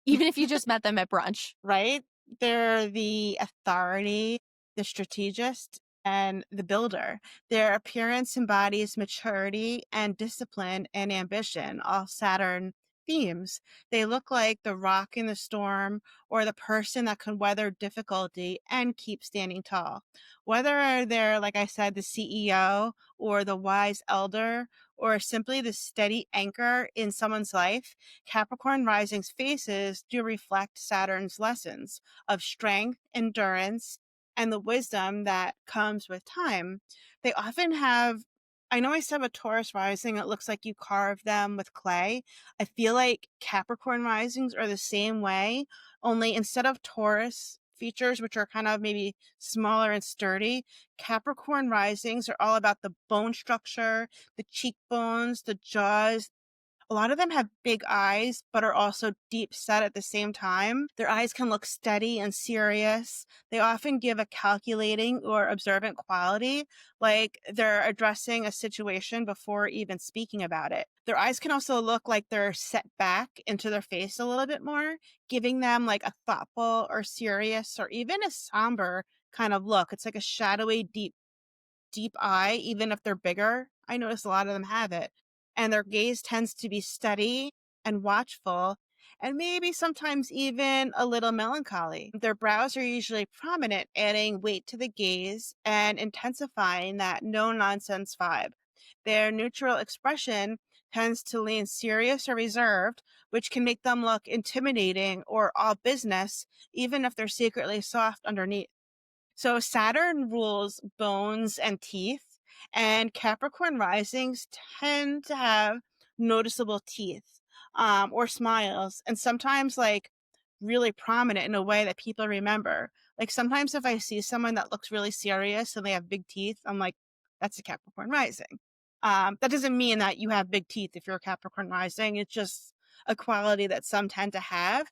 even if you just met them at brunch. Right? They're the authority, the strategist, and the builder. Their appearance embodies maturity and discipline and ambition, all Saturn themes. They look like the rock in the storm or the person that can weather difficulty and keep standing tall. Whether they're, like I said, the CEO or the wise elder or simply the steady anchor in someone's life, Capricorn rising's faces do reflect Saturn's lessons of strength, endurance, and the wisdom that comes with time. They often have, I know I said with Taurus rising, it looks like you carve them with clay. I feel like Capricorn risings are the same way, only instead of Taurus features, which are kind of maybe smaller and sturdy, Capricorn risings are all about the bone structure, the cheekbones, the jaws, A lot of them have big eyes, but are also deep set at the same time. Their eyes can look steady and serious. They often give a calculating or observant quality, like they're addressing a situation before even speaking about it. Their eyes can also look like they're set back into their face a little bit more, giving them like a thoughtful or serious or even a somber kind of look. It's like a shadowy, deep eye, even if they're bigger. I notice a lot of them have it. And their gaze tends to be steady and watchful, and maybe sometimes even a little melancholy. Their brows are usually prominent, adding weight to the gaze and intensifying that no nonsense vibe. Their neutral expression tends to lean serious or reserved, which can make them look intimidating or all business, even if they're secretly soft underneath. So Saturn rules bones and teeth, and Capricorn risings tend to have noticeable teeth, or smiles, and sometimes like really prominent in a way that people remember. Like sometimes if I see someone that looks really serious and they have big teeth, I'm like, that's a Capricorn rising. That doesn't mean that you have big teeth if you're a Capricorn rising. It's just a quality that some tend to have.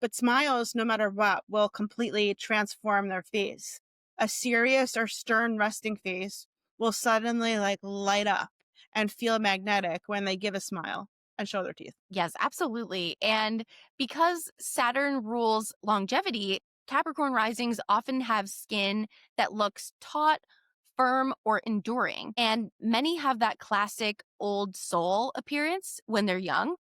But smiles, no matter what, will completely transform their face. A serious or stern resting face will suddenly like light up and feel magnetic when they give a smile and show their teeth. Yes, absolutely. And because Saturn rules longevity, Capricorn risings often have skin that looks taut, firm, or enduring. And many have that classic old soul appearance when they're young,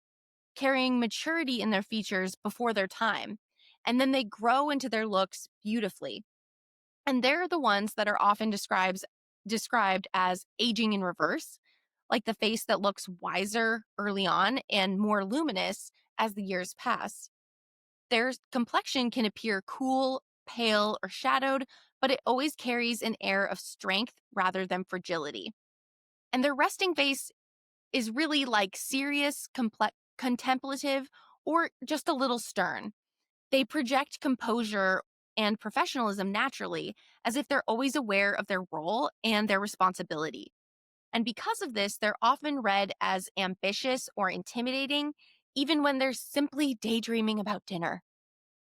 carrying maturity in their features before their time. And then they grow into their looks beautifully. And they're the ones that are often described as aging in reverse, like the face that looks wiser early on and more luminous as the years pass. Their complexion can appear cool, pale, or shadowed, but it always carries an air of strength rather than fragility. And their resting face is really like serious, contemplative, or just a little stern. They project composure and professionalism naturally, as if they're always aware of their role and their responsibility. And because of this, they're often read as ambitious or intimidating, even when they're simply daydreaming about dinner.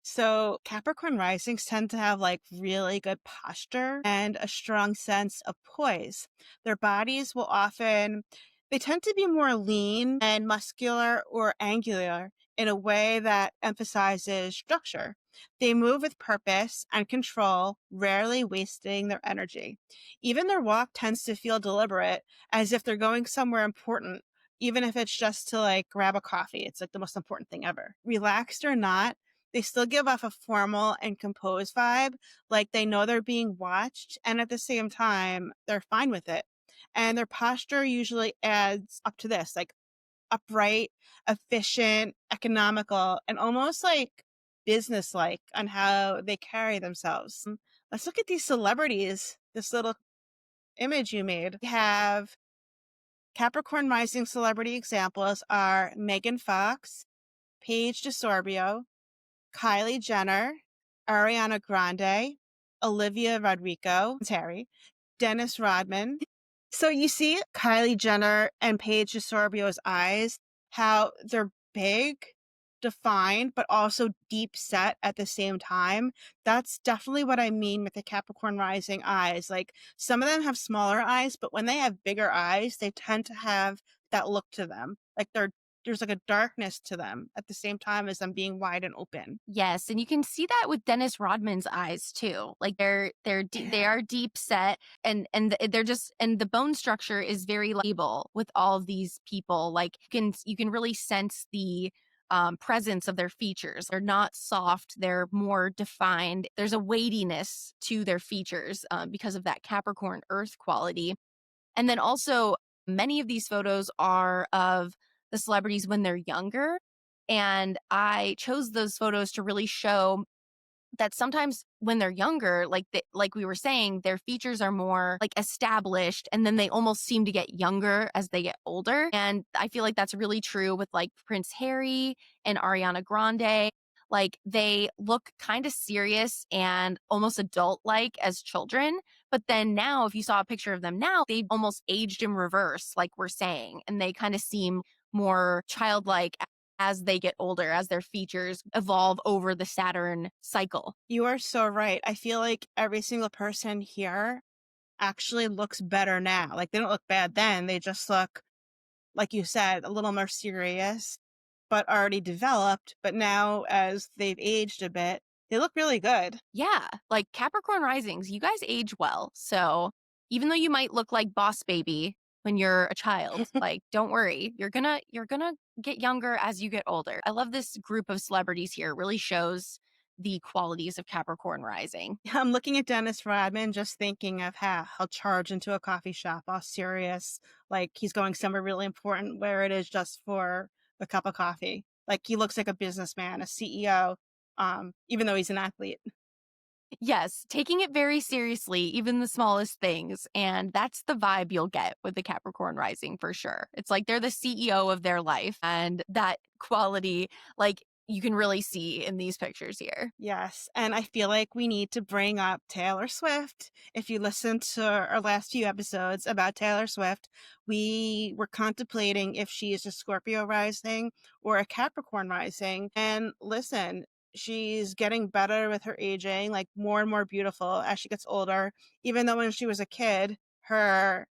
So Capricorn risings tend to have like really good posture and a strong sense of poise. Their bodies will often, they tend to be more lean and muscular or angular in a way that emphasizes structure. They move with purpose and control, rarely wasting their energy. Even their walk tends to feel deliberate, as if they're going somewhere important, even if it's just to like grab a coffee. It's like the most important thing ever. Relaxed or not, they still give off a formal and composed vibe, like they know they're being watched, and at the same time, they're fine with it. And their posture usually adds up to this, like upright, efficient, economical, and almost like business-like on how they carry themselves. Let's look at these celebrities, this little image you made. We have Capricorn rising celebrity examples are Megan Fox, Paige DeSorbio, Kylie Jenner, Ariana Grande, Olivia Rodrigo, Harry, Dennis Rodman. So you see Kylie Jenner and Paige DeSorbio's eyes, how they're big, defined, but also deep set at the same time. That's definitely what I mean with the Capricorn rising eyes. Like some of them have smaller eyes, but when they have bigger eyes, they tend to have that look to them. Like there's like a darkness to them at the same time as them being wide and open. Yes, and you can see that with Dennis Rodman's eyes too. Like they are deep set, they're just, and the bone structure is very stable with all of these people. Like you can really sense the presence of their features. They're not soft; they're more defined. There's a weightiness to their features because of that Capricorn Earth quality. And then also, many of these photos are of the celebrities when they're younger. And I chose those photos to really show that sometimes when they're younger, like we were saying, their features are more like established, and then they almost seem to get younger as they get older. And I feel like that's really true with like Prince Harry and Ariana Grande. Like they look kind of serious and almost adult like as children. But then now, if you saw a picture of them now, they've almost aged in reverse, like we're saying, and they kind of seem more childlike as they get older, as their features evolve over the Saturn cycle. You are so right. I feel like every single person here actually looks better now. Like they don't look bad then. They just look, like you said, a little more serious, but already developed. But now, as they've aged a bit, they look really good. Yeah, like Capricorn risings, you guys age well. So even though you might look like boss baby when you're a child, like don't worry, you're gonna get younger as you get older. I love this group of celebrities here. It really shows the qualities of Capricorn rising. I'm looking at Dennis Rodman, just thinking of how he'll charge into a coffee shop, all serious, like he's going somewhere really important where it is just for a cup of coffee. Like he looks like a businessman, a CEO, even though he's an athlete. Yes, taking it very seriously, even the smallest things. And that's the vibe you'll get with the Capricorn rising for sure. It's like they're the CEO of their life. And that quality, like you can really see in these pictures here. Yes, and I feel like we need to bring up Taylor Swift. If you listen to our last few episodes about Taylor Swift, we were contemplating if she is a Scorpio rising or a Capricorn rising. And listen, she's getting better with her aging, like more and more beautiful as she gets older. Even though when she was a kid, her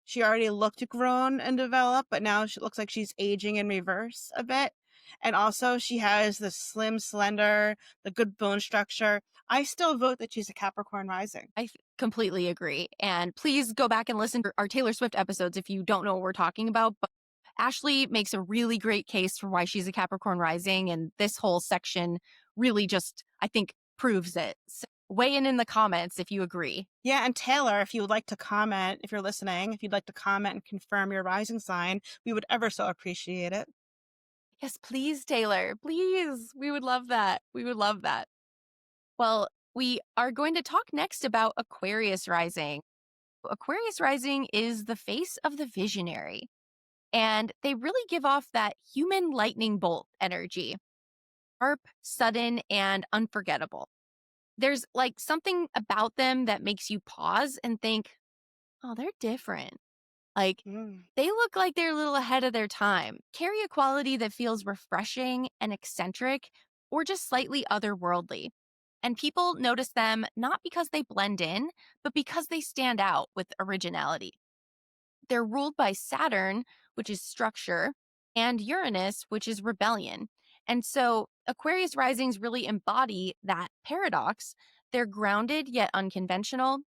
she already looked grown and developed, but now she looks like she's aging in reverse a bit. And also, she has the slim, slender, the good bone structure. I still vote that she's a Capricorn rising. Completely agree. And please go back and listen to our Taylor Swift episodes if you don't know what we're talking about. But Ashley makes a really great case for why she's a Capricorn rising. And this whole section really just, I think, proves it. So weigh in the comments if you agree. Yeah, and Taylor, if you would like to comment, if you're listening, if you'd like to comment and confirm your rising sign, we would ever so appreciate it. Yes, please, Taylor. Please. We would love that. We would love that. Well, we are going to talk next about Aquarius rising. Aquarius rising is the face of the visionary, and they really give off that human lightning bolt energy, sharp, sudden, and unforgettable. There's like something about them that makes you pause and think, oh, they're different. Like, Mm. they look like they're a little ahead of their time, carry a quality that feels refreshing and eccentric or just slightly otherworldly. And people notice them not because they blend in, but because they stand out with originality. They're ruled by Saturn, which is structure, and Uranus, which is rebellion. And so Aquarius risings really embody that paradox. They're grounded yet unconventional,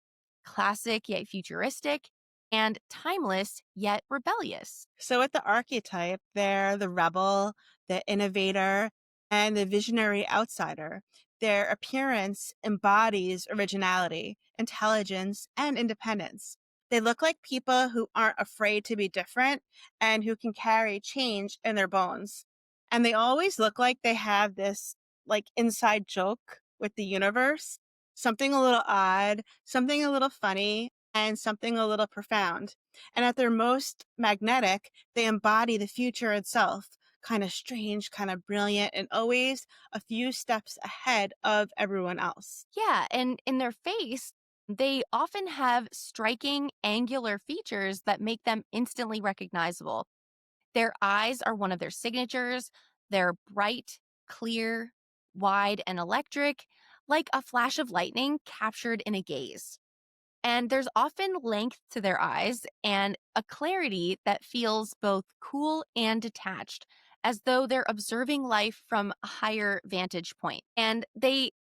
classic yet futuristic, and timeless yet rebellious. So with the archetype, they're the rebel, the innovator, and the visionary outsider. Their appearance embodies originality, intelligence, and independence. They look like people who aren't afraid to be different and who can carry change in their bones. And they always look like they have this like inside joke with the universe, something a little odd, something a little funny, and something a little profound. And at their most magnetic, they embody the future itself, kind of strange, kind of brilliant, and always a few steps ahead of everyone else. Yeah, and in their face, they often have striking angular features that make them instantly recognizable. Their eyes are one of their signatures. They're bright, clear, wide, and electric, like a flash of lightning captured in a gaze. And there's often length to their eyes and a clarity that feels both cool and detached, as though they're observing life from a higher vantage point. And they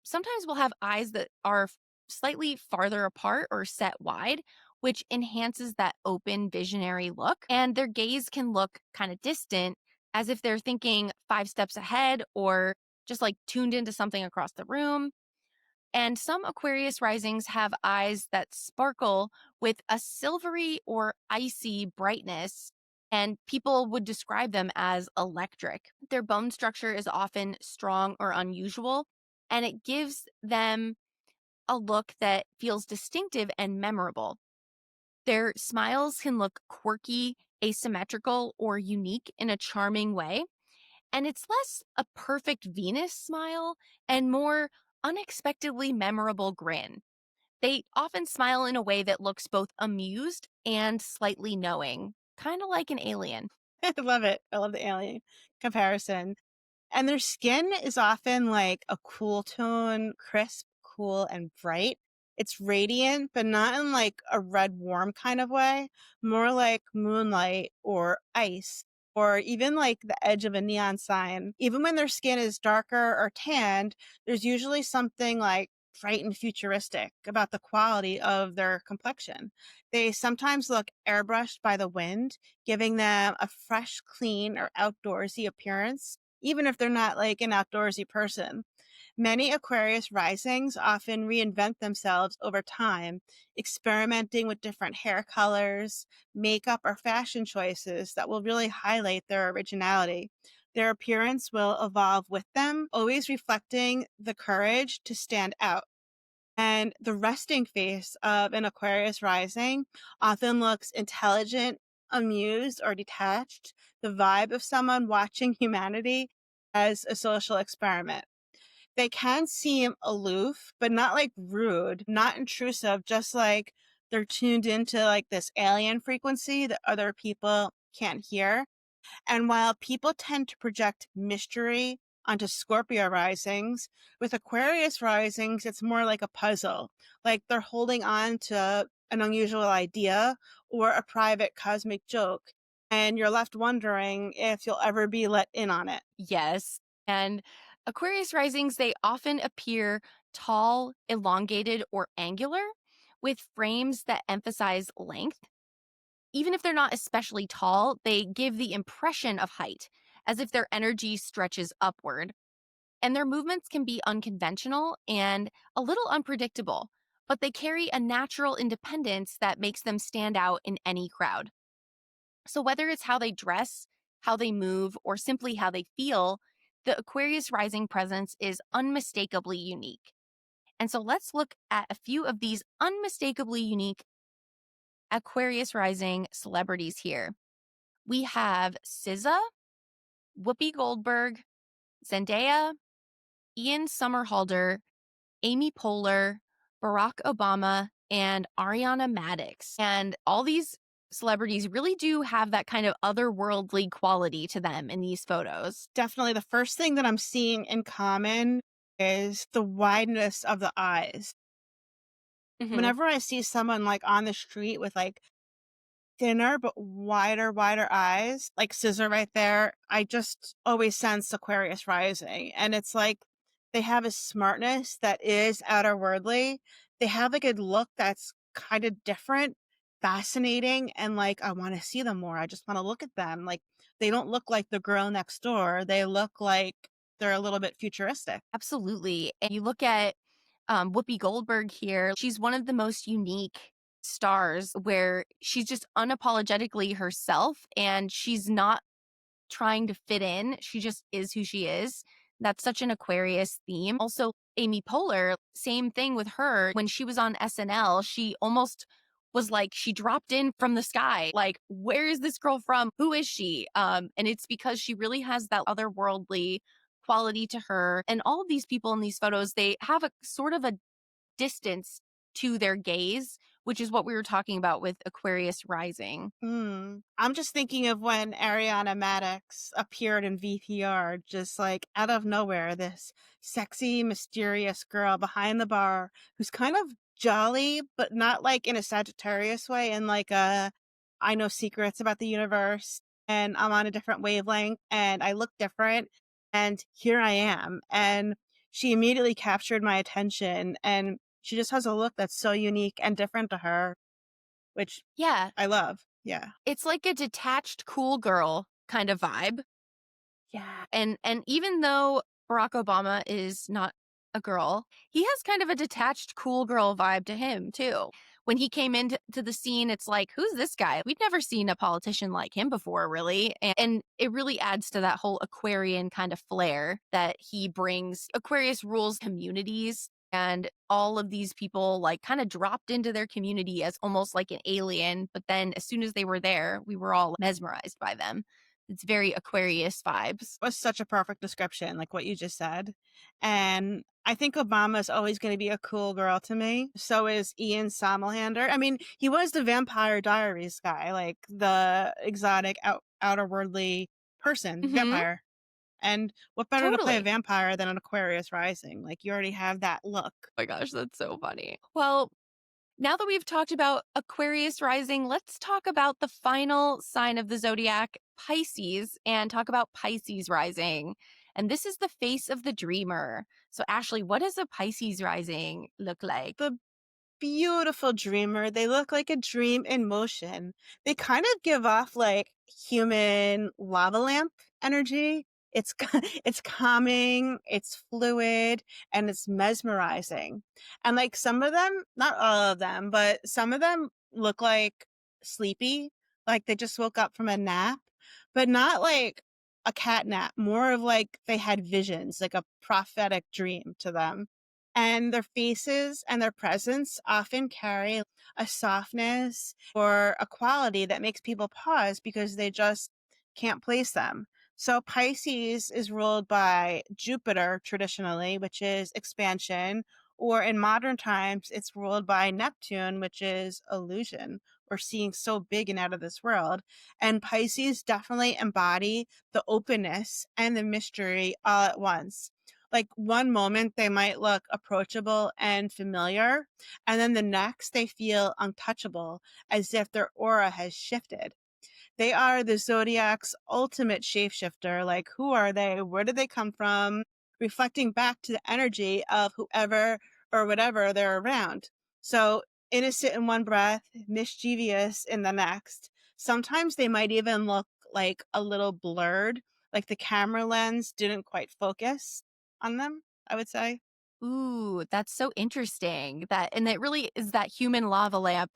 sometimes will have eyes that are slightly farther apart or set wide, which enhances that open visionary look. And their gaze can look kind of distant, as if they're thinking 5 steps ahead or just like tuned into something across the room. And some Aquarius risings have eyes that sparkle with a silvery or icy brightness, and people would describe them as electric. Their bone structure is often strong or unusual, and it gives them a look that feels distinctive and memorable. Their smiles can look quirky, asymmetrical, or unique in a charming way. And it's less a perfect Venus smile and more unexpectedly memorable grin. They often smile in a way that looks both amused and slightly knowing, kind of like an alien. I love it. I love the alien comparison. And their skin is often like a cool tone, crisp, cool, and bright. It's radiant, but not in like a red warm kind of way, more like moonlight or ice, or even like the edge of a neon sign. Even when their skin is darker or tanned, there's usually something like bright and futuristic about the quality of their complexion. They sometimes look airbrushed by the wind, giving them a fresh, clean, or outdoorsy appearance even if they're not like an outdoorsy person. Many Aquarius risings often reinvent themselves over time, experimenting with different hair colors, makeup, or fashion choices that will really highlight their originality. Their appearance will evolve with them, always reflecting the courage to stand out. And the resting face of an Aquarius rising often looks intelligent, amused, or detached, the vibe of someone watching humanity as a social experiment. They can seem aloof, but not like rude, not intrusive, just like they're tuned into like this alien frequency that other people can't hear. And while people tend to project mystery onto Scorpio risings, with Aquarius risings, it's more like a puzzle. Like they're holding on to an unusual idea or a private cosmic joke. And you're left wondering if you'll ever be let in on it. Yes. And Aquarius risings, they often appear tall, elongated, or angular with frames that emphasize length. Even if they're not especially tall, they give the impression of height, as if their energy stretches upward. And their movements can be unconventional and a little unpredictable, but they carry a natural independence that makes them stand out in any crowd. So, whether it's how they dress, how they move, or simply how they feel, the Aquarius rising presence is unmistakably unique. And so, let's look at a few of these unmistakably unique Aquarius rising celebrities here. We have SZA, Whoopi Goldberg, Zendaya, Ian Somerhalder, Amy Poehler, Barack Obama, and Ariana Madix. And all these celebrities really do have that kind of otherworldly quality to them in these photos. Definitely the first thing that I'm seeing in common is the wideness of the eyes. Mhm. Whenever I see someone like on the street with like thinner but wider eyes, like Scissor right there, I just always sense Aquarius rising. And it's like they have a smartness that is outerworldly. They have like a look that's kind of different, fascinating, and like I want to see them more. I just want to look at them. Like they don't look like the girl next door. They look like they're a little bit futuristic. Absolutely. And you look at Whoopi Goldberg here, she's one of the most unique stars where she's just unapologetically herself and she's not trying to fit in. She just is who she is. That's such an Aquarius theme. Also, Amy Poehler, same thing with her. When she was on SNL, she almost was like she dropped in from the sky. Like, where is this girl from? Who is she? And it's because she really has that otherworldly quality to her. And all of these people in these photos, they have a sort of a distance to their gaze, which is what we were talking about with Aquarius rising. I'm just thinking of when Ariana Madix appeared in VPR, just like out of nowhere, this sexy, mysterious girl behind the bar who's kind of jolly, but not like in a Sagittarius way, in like a I know secrets about the universe and I'm on a different wavelength and I look different. And here I am. And she immediately captured my attention. And she just has a look that's so unique and different to her, which Yeah, I love. Yeah. it's like a detached cool girl kind of vibe. Yeah. And even though Barack Obama is not a girl, he has kind of a detached cool girl vibe to him too. When he came into the scene, it's like, who's this guy? We'd never seen a politician like him before, really. And it really adds to that whole Aquarian kind of flair that he brings. Aquarius rules communities, and all of these people like kind of dropped into their community as almost like an alien. But then as soon as they were there, we were all mesmerized by them. It's very Aquarius vibes. Was such a perfect description, like what you just said. And I think Obama's always going to be a cool girl to me. So is Ian Somerhalder. I mean, he was the Vampire Diaries guy, like the exotic, outer worldly person, Hmm. vampire. And what better to play a Totally. vampire than an Aquarius rising? Like you already have that look. Oh my gosh, that's so funny. Well, now that we've talked about Aquarius rising, let's talk about the final sign of the zodiac, Pisces, and talk about Pisces rising. And this is the face of the dreamer. So, Ashley, what does a Pisces rising look like? The beautiful dreamer. They look like a dream in motion. They kind of give off like human lava lamp energy. It's it's calming, it's fluid, and it's mesmerizing. And like some of them, not all of them, but some of them look like sleepy, like they just woke up from a nap, but not like a cat nap, more of like they had visions, like a prophetic dream to them. And their faces and their presence often carry a softness or a quality that makes people pause because they just can't place them. So Pisces is ruled by Jupiter traditionally, which is expansion, or in modern times, it's ruled by Neptune, which is illusion or seeing so big and out of this world. And Pisces definitely embody the openness and the mystery all at once. Like one moment they might look approachable and familiar, and then the next they feel untouchable, as if their aura has shifted. They are the zodiac's ultimate shapeshifter. Like, who are they? Where did they come from? Reflecting back to the energy of whoever or whatever they're around. So, innocent in one breath, mischievous in the next. Sometimes they might even look like a little blurred, like the camera lens didn't quite focus on them, I would say. Ooh, that's so interesting. That and it really is that human lava lamp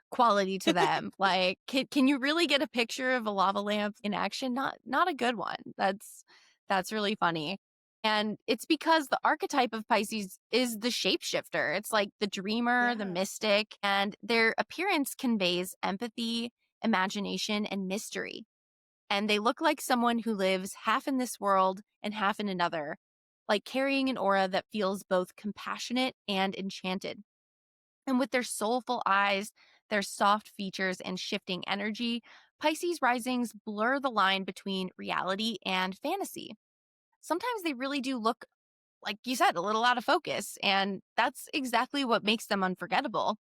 quality to them. Like, can you really get a picture of a lava lamp in action? Not a good one. That's really funny. And it's because the archetype of Pisces is the shapeshifter. It's like the dreamer, the Yeah. mystic, and their appearance conveys empathy, imagination, and mystery. And they look like someone who lives half in this world and half in another, like carrying an aura that feels both compassionate and enchanted. And with their soulful eyes, their soft features, and shifting energy, Pisces risings blur the line between reality and fantasy. Sometimes they really do look, like you said, a little out of focus, and that's exactly what makes them unforgettable.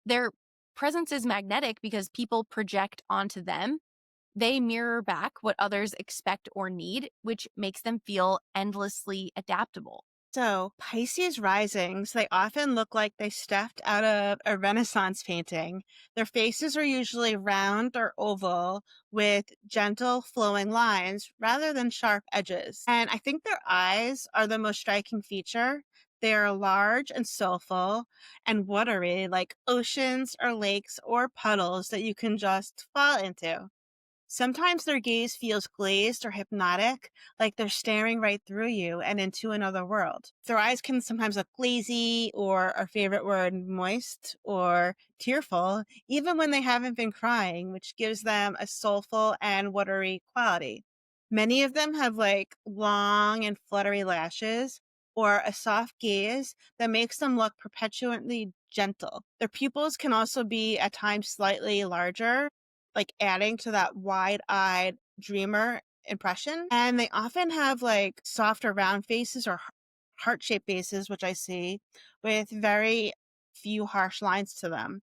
Their presence is magnetic because people project onto them. They mirror back what others expect or need, which makes them feel endlessly adaptable. So, Pisces risings, they often look like they stepped out of a Renaissance painting. Their faces are usually round or oval with gentle flowing lines rather than sharp edges. And I think their eyes are the most striking feature. They are large and soulful and watery, like oceans or lakes or puddles that you can just fall into. Sometimes their gaze feels glazed or hypnotic, like they're staring right through you and into another world. Their eyes can sometimes look glazy, or our favorite word, moist or tearful, even when they haven't been crying, which gives them a soulful and watery quality. Many of them have like long and fluttery lashes or a soft gaze that makes them look perpetually gentle. Their pupils can also be at times slightly larger, like adding to that wide-eyed dreamer impression. And they often have like softer round faces or heart-shaped faces, which I see, with very few harsh lines to them.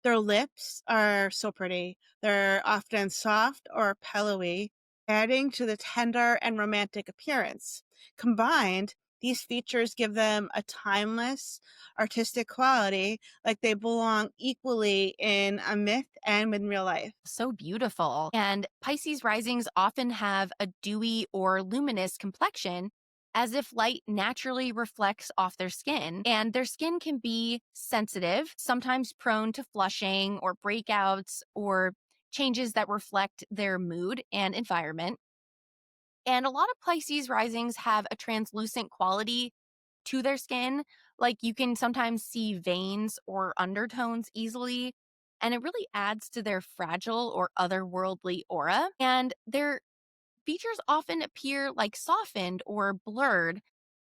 Their lips are so pretty. They're often soft or pillowy, adding to the tender and romantic appearance. Combined, these features give them a timeless, artistic quality, like they belong equally in a myth and in real life. So beautiful. And Pisces risings often have a dewy or luminous complexion, as if light naturally reflects off their skin. And their skin can be sensitive, sometimes prone to flushing or breakouts or changes that reflect their mood and environment. And a lot of Pisces risings have a translucent quality to their skin. Like you can sometimes see veins or undertones easily. And it really adds to their fragile or otherworldly aura. And their features often appear like softened or blurred,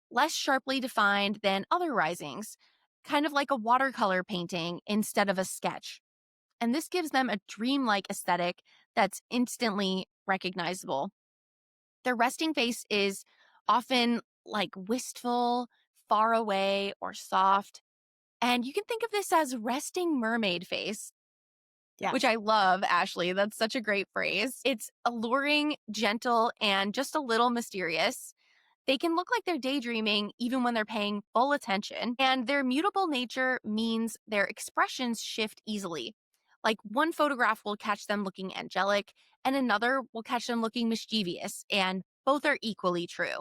less sharply defined than other risings, kind of like a watercolor painting instead of a sketch. And this gives them a dreamlike aesthetic that's instantly recognizable. Their resting face is often like wistful, far away, or soft. And you can think of this as resting mermaid face, Yeah. which I love, Ashley. That's such a great phrase. It's alluring, gentle, and just a little mysterious. They can look like they're daydreaming even when they're paying full attention. And their mutable nature means their expressions shift easily. Like one photograph will catch them looking angelic, and another will catch them looking mischievous, and both are equally true.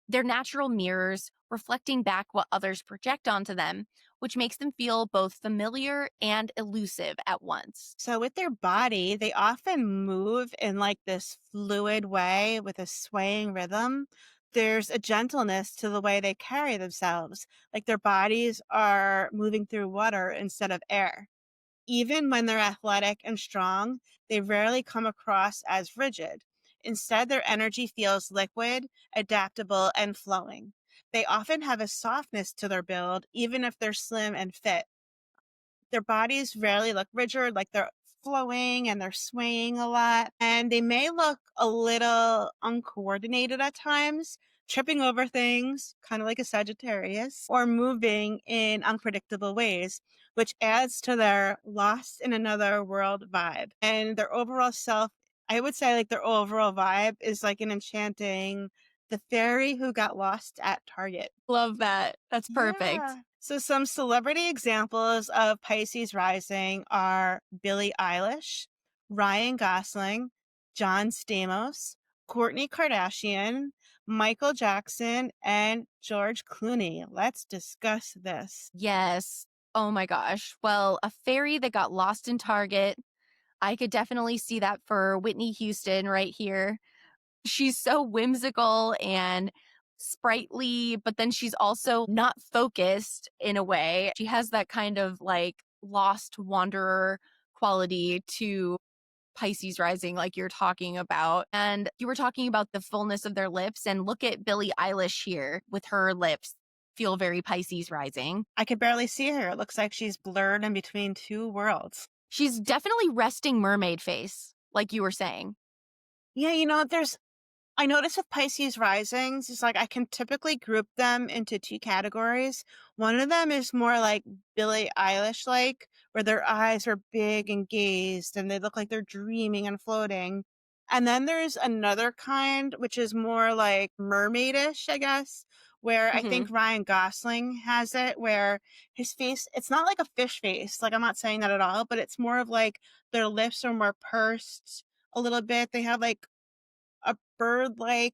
They're natural mirrors, reflecting back what others project onto them, which makes them feel both familiar and elusive at once. So with their body, they often move in like this fluid way with a swaying rhythm. There's a gentleness to the way they carry themselves, like their bodies are moving through water instead of air. Even when they're athletic and strong, they rarely come across as rigid. Instead, their energy feels liquid, adaptable, and flowing. They often have a softness to their build, even if they're slim and fit. Their bodies rarely look rigid, like they're flowing and they're swaying a lot. And they may look a little uncoordinated at times, tripping over things, kind of like a Sagittarius, or moving in unpredictable ways, which adds to their lost in another world vibe. And their overall self, I would say, like their overall vibe is like an enchanting the fairy who got lost at Target. Love that. That's perfect. Yeah. So some celebrity examples of Pisces rising are Billie Eilish, Ryan Gosling, John Stamos, Kourtney Kardashian, Michael Jackson, and George Clooney. Let's discuss this. Yes. Oh my gosh. Well, a fairy that got lost in Target. I could definitely see that for Whitney Houston right here. She's so whimsical and sprightly, but then she's also not focused in a way. She has that kind of like lost wanderer quality to Pisces rising, like you're talking about. And you were talking about the fullness of their lips. And look at Billie Eilish here with her lips, feel very Pisces rising. I could barely see her. It looks like she's blurred in between two worlds. She's definitely resting mermaid face, like you were saying. Yeah, I notice with Pisces risings, it's like I can typically group them into two categories. One of them is more like Billie Eilish like, where their eyes are big and gazed and they look like they're dreaming and floating. And then there's another kind, which is more like mermaidish, I guess, where I Hmm. think Ryan Gosling has it, where his face, it's not like a fish face. Like, I'm not saying that at all, but it's more of like their lips are more pursed a little bit. They have like a bird-like,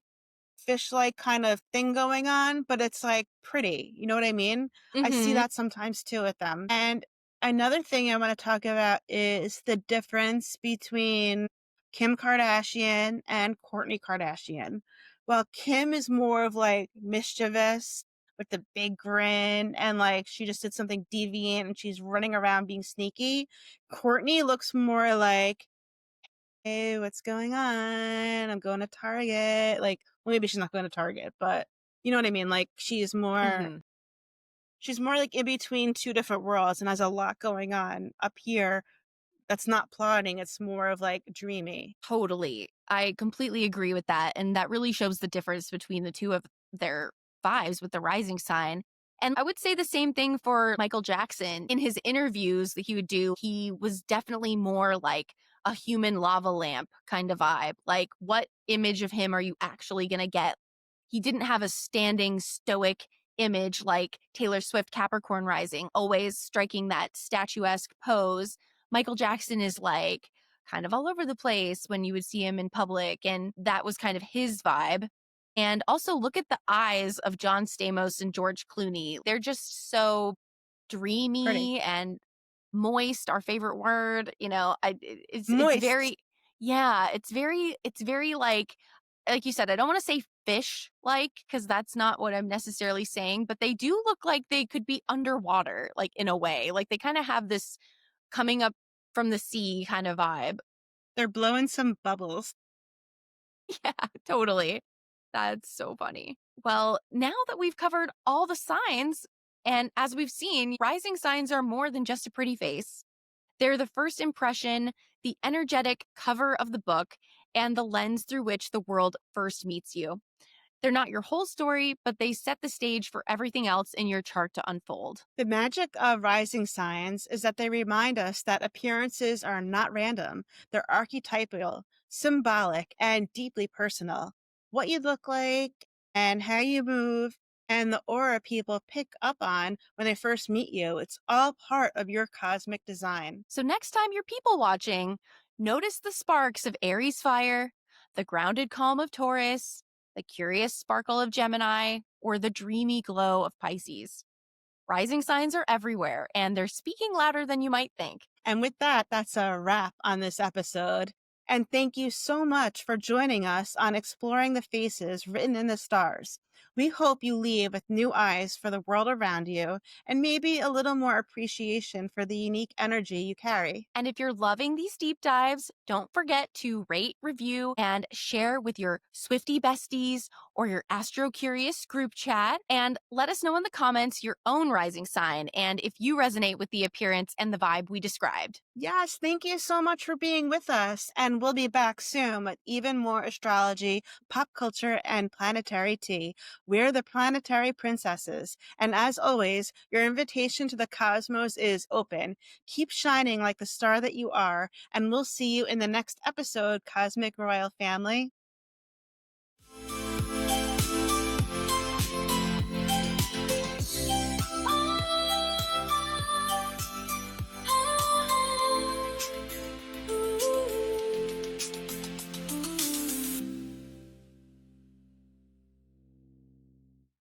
fish-like kind of thing going on, but it's, like, pretty, you know what I mean? I see Hmm. that sometimes too with them. And another thing I wanna talk about is the difference between Kim Kardashian and Kourtney Kardashian. Well, Kim is more of, like, mischievous with the big grin and, like, she just did something deviant and she's running around being sneaky. Kourtney looks more like, "Hey, what's going on? I'm going to Target." Like, well, maybe she's not going to Target, but you know what I mean? Like, Hmm. she's more like in between two different worlds and has a lot going on up here that's not plotting. It's more of like dreamy. Totally. I completely agree with that. And that really shows the difference between the two of their vibes with the rising sign. And I would say the same thing for Michael Jackson. In his interviews that he would do, he was definitely more like a human lava lamp kind of vibe. Like, what image of him are you actually going to get? He didn't have a standing stoic image like Taylor Swift Capricorn Rising, always striking that statuesque pose. Michael Jackson is like, kind of all over the place when you would see him in public. And that was kind of his vibe. And also look at the eyes of John Stamos and George Clooney. They're just so Pretty. dreamy and moist, our favorite word. It's Moist. very, yeah, it's very like you said, I don't want to say fish like, because that's not what I'm necessarily saying, but they do look like they could be underwater, like in a way. Like they kind of have this coming up from the sea kind of vibe. They're blowing some bubbles. Yeah, totally. That's so funny. Well, now that we've covered all the signs, and as we've seen, rising signs are more than just a pretty face. They're the first impression, the energetic cover of the book, and the lens through which the world first meets you. They're not your whole story, but they set the stage for everything else in your chart to unfold. The magic of rising signs is that they remind us that appearances are not random. They're archetypal, symbolic, and deeply personal. What you look like and how you move and the aura people pick up on when they first meet you, it's all part of your cosmic design. So next time you're people watching, notice the sparks of Aries fire, the grounded calm of Taurus, the curious sparkle of Gemini, or the dreamy glow of Pisces. Rising signs are everywhere, and they're speaking louder than you might think. And with that, that's a wrap on this episode. And thank you so much for joining us on exploring the faces written in the stars. We hope you leave with new eyes for the world around you and maybe a little more appreciation for the unique energy you carry. And if you're loving these deep dives, don't forget to rate, review, and share with your Swifty besties or your Astro Curious group chat. And let us know in the comments your own rising sign and if you resonate with the appearance and the vibe we described. Yes, thank you so much for being with us. And we'll be back soon with even more astrology, pop culture, and planetary tea. We're the Planetary Princesses. And as always, your invitation to the cosmos is open. Keep shining like the star that you are. And we'll see you in the next episode, Cosmic Royal Family.